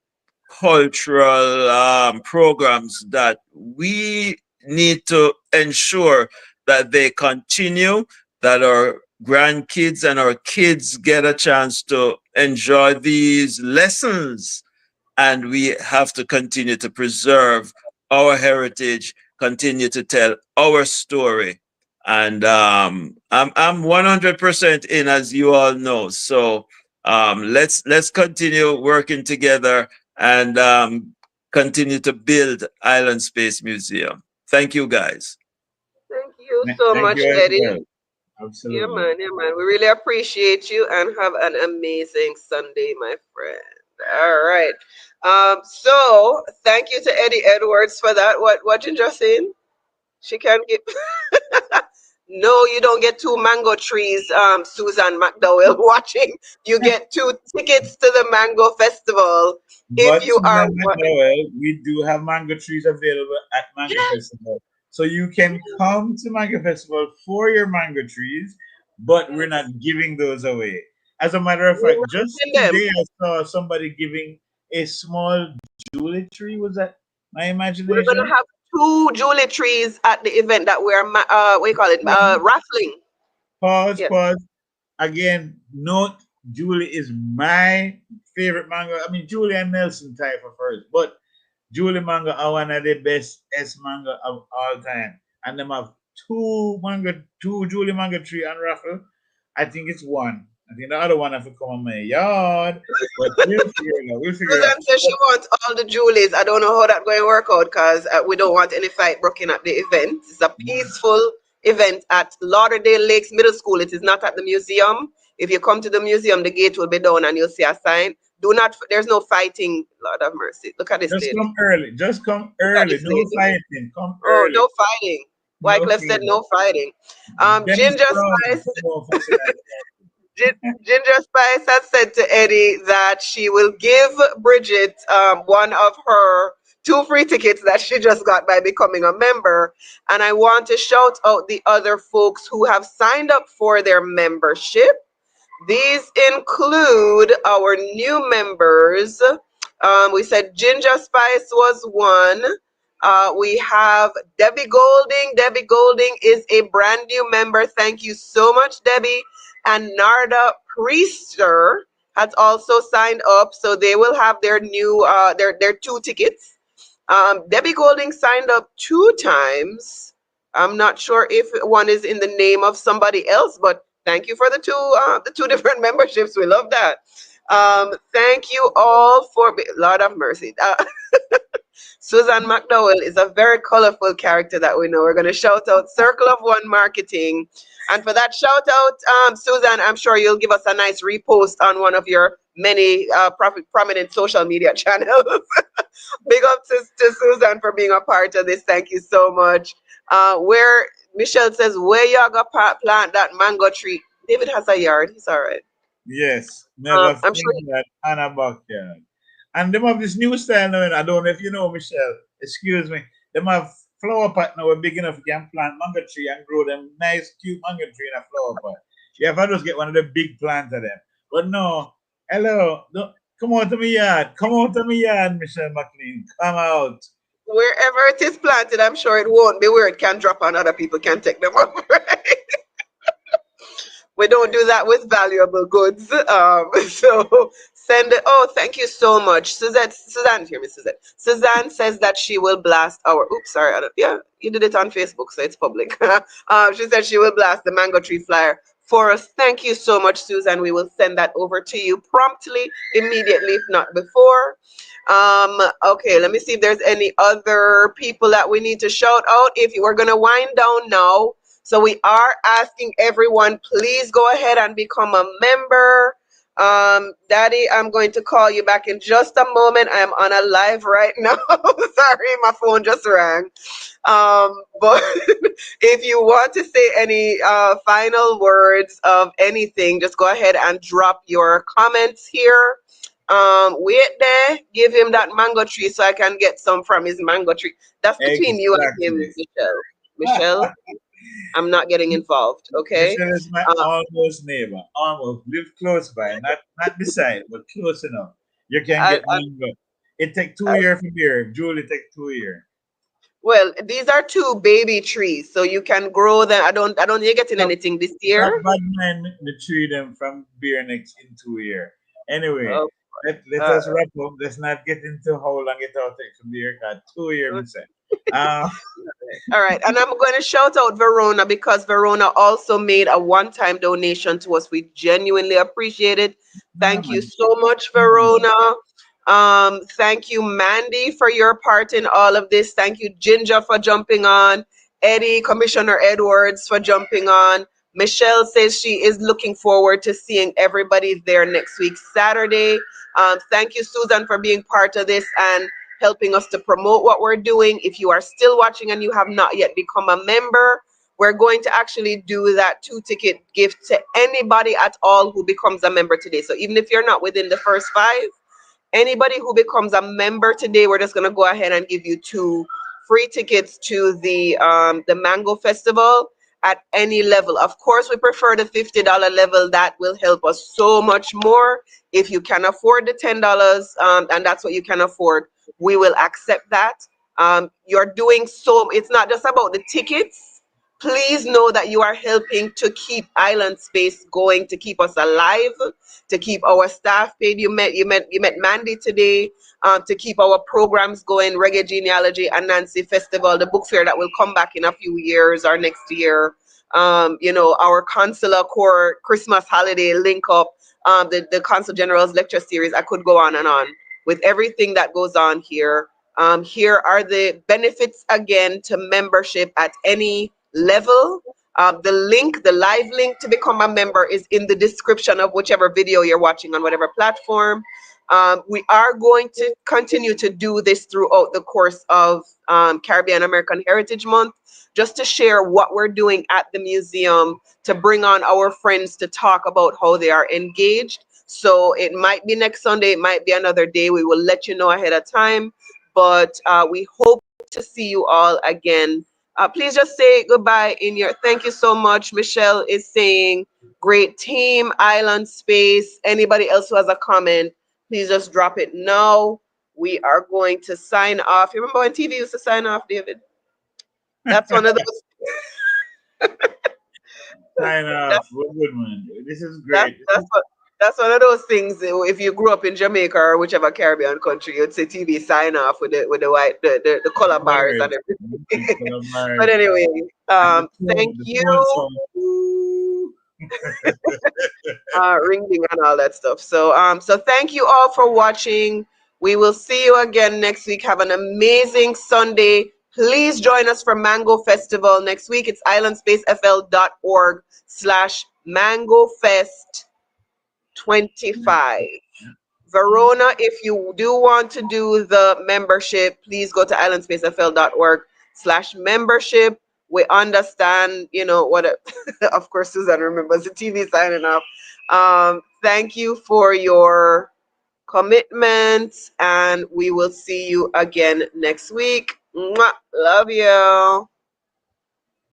cultural programs that we need to ensure that they continue, that our grandkids and our kids get a chance to enjoy these lessons, and we have to continue to preserve our heritage, continue to tell our story. And I'm 100% in, as you all know. So let's continue working together and continue to build Island Space Museum. Thank you, guys. Thank you so Thank much, you as Eddie. well. Yeah, Absolutely. man. Yeah, man. We really appreciate you and have an amazing Sunday, my friend. All right. So thank you to Eddie Edwards for that. What Ginger saying? She can get no, you don't get two mango trees, Susan McDowell watching. You get two tickets to the Mango Festival if But you are Susan McDowell, we do have mango trees available at Mango Festival. So you can come to Mango Festival for your mango trees, but we're not giving those away. As a matter of we're fact, just wrapping them. today I saw somebody giving a small Julie tree. Was that my We're gonna imagination? have two Julie trees at the event that we're what do you call it? Raffling. Pause, Yes. pause. Again, note Julie is my favorite mango. I mean, Julie and Nelson tie for first, but Julie mango are one of the best S mango of all time. And them have two Julie mango tree on raffle. I think it's one. I think the other one have to come on my yard. But we'll figure it out. We'll figure it out. Susan says she wants all the Julies. I don't know how that's going to work out because we don't want any fight broken at the event. It's a peaceful event at Lauderdale Lakes Middle School. It is not at the museum. If you come to the museum, the gate will be down and you'll see a sign. Do not, there's no fighting. Lord have mercy. Look at this Just lady. come early. Just come Look at early. this No lady. fighting. Come Oh, early. no fighting. No Wycliffe said fighting. no fighting. Dennis Ginger Brown. Spice. No fussing at Ginger Spice has said to Eddie that she will give Bridget one of her two free tickets that she just got by becoming a member. And I want to shout out the other folks who have signed up for their membership. These include our new members. We said Ginger Spice was one. We have Debbie Golding. Debbie Golding is a brand new member. Thank you so much, Debbie. And Narda Priester has also signed up, so they will have their new their two tickets. Debbie Golding signed up two times. I'm not sure if one is in the name of somebody else, but thank you for the two different memberships. We love that. Thank you all for Lord of mercy. Susan McDowell is a very colorful character that we know. We're going to shout out Circle of One Marketing. And for that shout out, Susan, I'm sure you'll give us a nice repost on one of your many prominent social media channels. Big up to Susan for being a part of this. Thank you so much. Where Michelle says, where you gonna plant that mango tree? David has a yard. He's all right. Yes, never I'm sure. think that Anna backyard. And them have this new style now, and I don't know if you know, Michelle. Excuse me. Them have flower pot now. We're big enough you can plant mango tree and grow them nice, cute mango tree in a flower pot. You have to just get one of the big plants of them. But no, hello, don't, come out to me yard. Come out to me yard, Michelle McLean. Come out. Wherever it is planted, I'm sure it won't be where it can drop and other people can take them up. Right? We don't do that with valuable goods. So send it. Oh, thank you so much. Suzanne, hear me, Suzanne. Suzanne says that she will blast our, oops, sorry. Yeah, you did it on Facebook, so it's public. She said she will blast the mango tree flyer for us. Thank you so much, Susan. We will send that over to you promptly, immediately, if not before. Okay, let me see if there's any other people that we need to shout out. If you are going to wind down now, so we are asking everyone, please go ahead and become a member. Daddy, I'm going to call you back in just a moment. I'm on a live right now. Sorry, my phone just rang. But if you want to say any final words of anything, just go ahead and drop your comments here. Wait there, give him that mango tree so I can get some from his mango tree. That's between you and him, Exactly. Michelle. Michelle, I'm not getting involved, okay? Michelle is my Uh, almost neighbor. Almost live close by, not beside, but close enough. You can I, get I, mango. It take two I, years from here. Julie take 2 years. well, these are two baby trees, so you can grow them. I don't you're getting So anything this not year. bad man the tree them from beer next in 2 years. Anyway, Oh, let uh, us wrap up. Let's not get into how long it will take from beer. Cause 2 years, me say. Uh, all right, and I'm going to shout out Verona because Verona also made a one-time donation to us. We genuinely appreciate it. no Thank you man, so much, no man. Verona. Thank you, Mandy, for your part in all of this. Thank you, Ginger, for jumping on. Eddie, Commissioner Edwards, for jumping on. Michelle says she is looking forward to seeing everybody there next week, Saturday. Thank you, Susan, for being part of this and helping us to promote what we're doing. If you are still watching and you have not yet become a member, we're going to actually do that 2 ticket gift to anybody at all who becomes a member today. So even if you're not within the first 5, anybody who becomes a member today, we're just going to go ahead and give you 2 free tickets to the Mango Festival at any level. Of course, we prefer the $50 level. That will help us so much more. If you can afford the $10, and that's what you can afford, we will accept that. You're doing so. It's not just about the tickets. Please know that you are helping to keep Island Space going, to keep us alive, to keep our staff paid. You met Mandy today. To keep our programs going, Reggae Genealogy and Nancy Festival, the book fair that will come back in a few years or next year. Our Consular Corps Christmas holiday link up, the Consul General's lecture series. I could go on and on with everything that goes on here. Here are the benefits again to membership at any level. The live link to become a member is in the description of whichever video you're watching on whatever platform. We are going to continue to do this throughout the course of Caribbean American Heritage Month, just to share what we're doing at the museum, to bring on our friends to talk about how they are engaged. So it might be next Sunday, it might be another day. We will let you know ahead of time. But we hope to see you all again. Please just say goodbye in your. Thank you so much. Michelle is saying, great team, Island Space. Anybody else who has a comment, please just drop it now. We are going to sign off. You remember when TV used to sign off, David? That's one of those. Sign That, off. We're good, man. This is that's great. that's what. That's one of those things. If you grew up in Jamaica or whichever Caribbean country, you'd see TV sign off with the white the color bars and Bars. everything. But Bars. anyway, And thank the you. phone sound. Ooh. Ring and all that stuff. So thank you all for watching. We will see you again next week. Have an amazing Sunday. Please join us for Mango Festival next week. It's islandspacefl.org/MangoFest25. Verona, if you do want to do the membership, please go to islandspacefl.org/membership. We understand, what, of course, Susan remembers the TV signing off. Thank you for your commitment, and we will see you again next week. Mwah. Love you.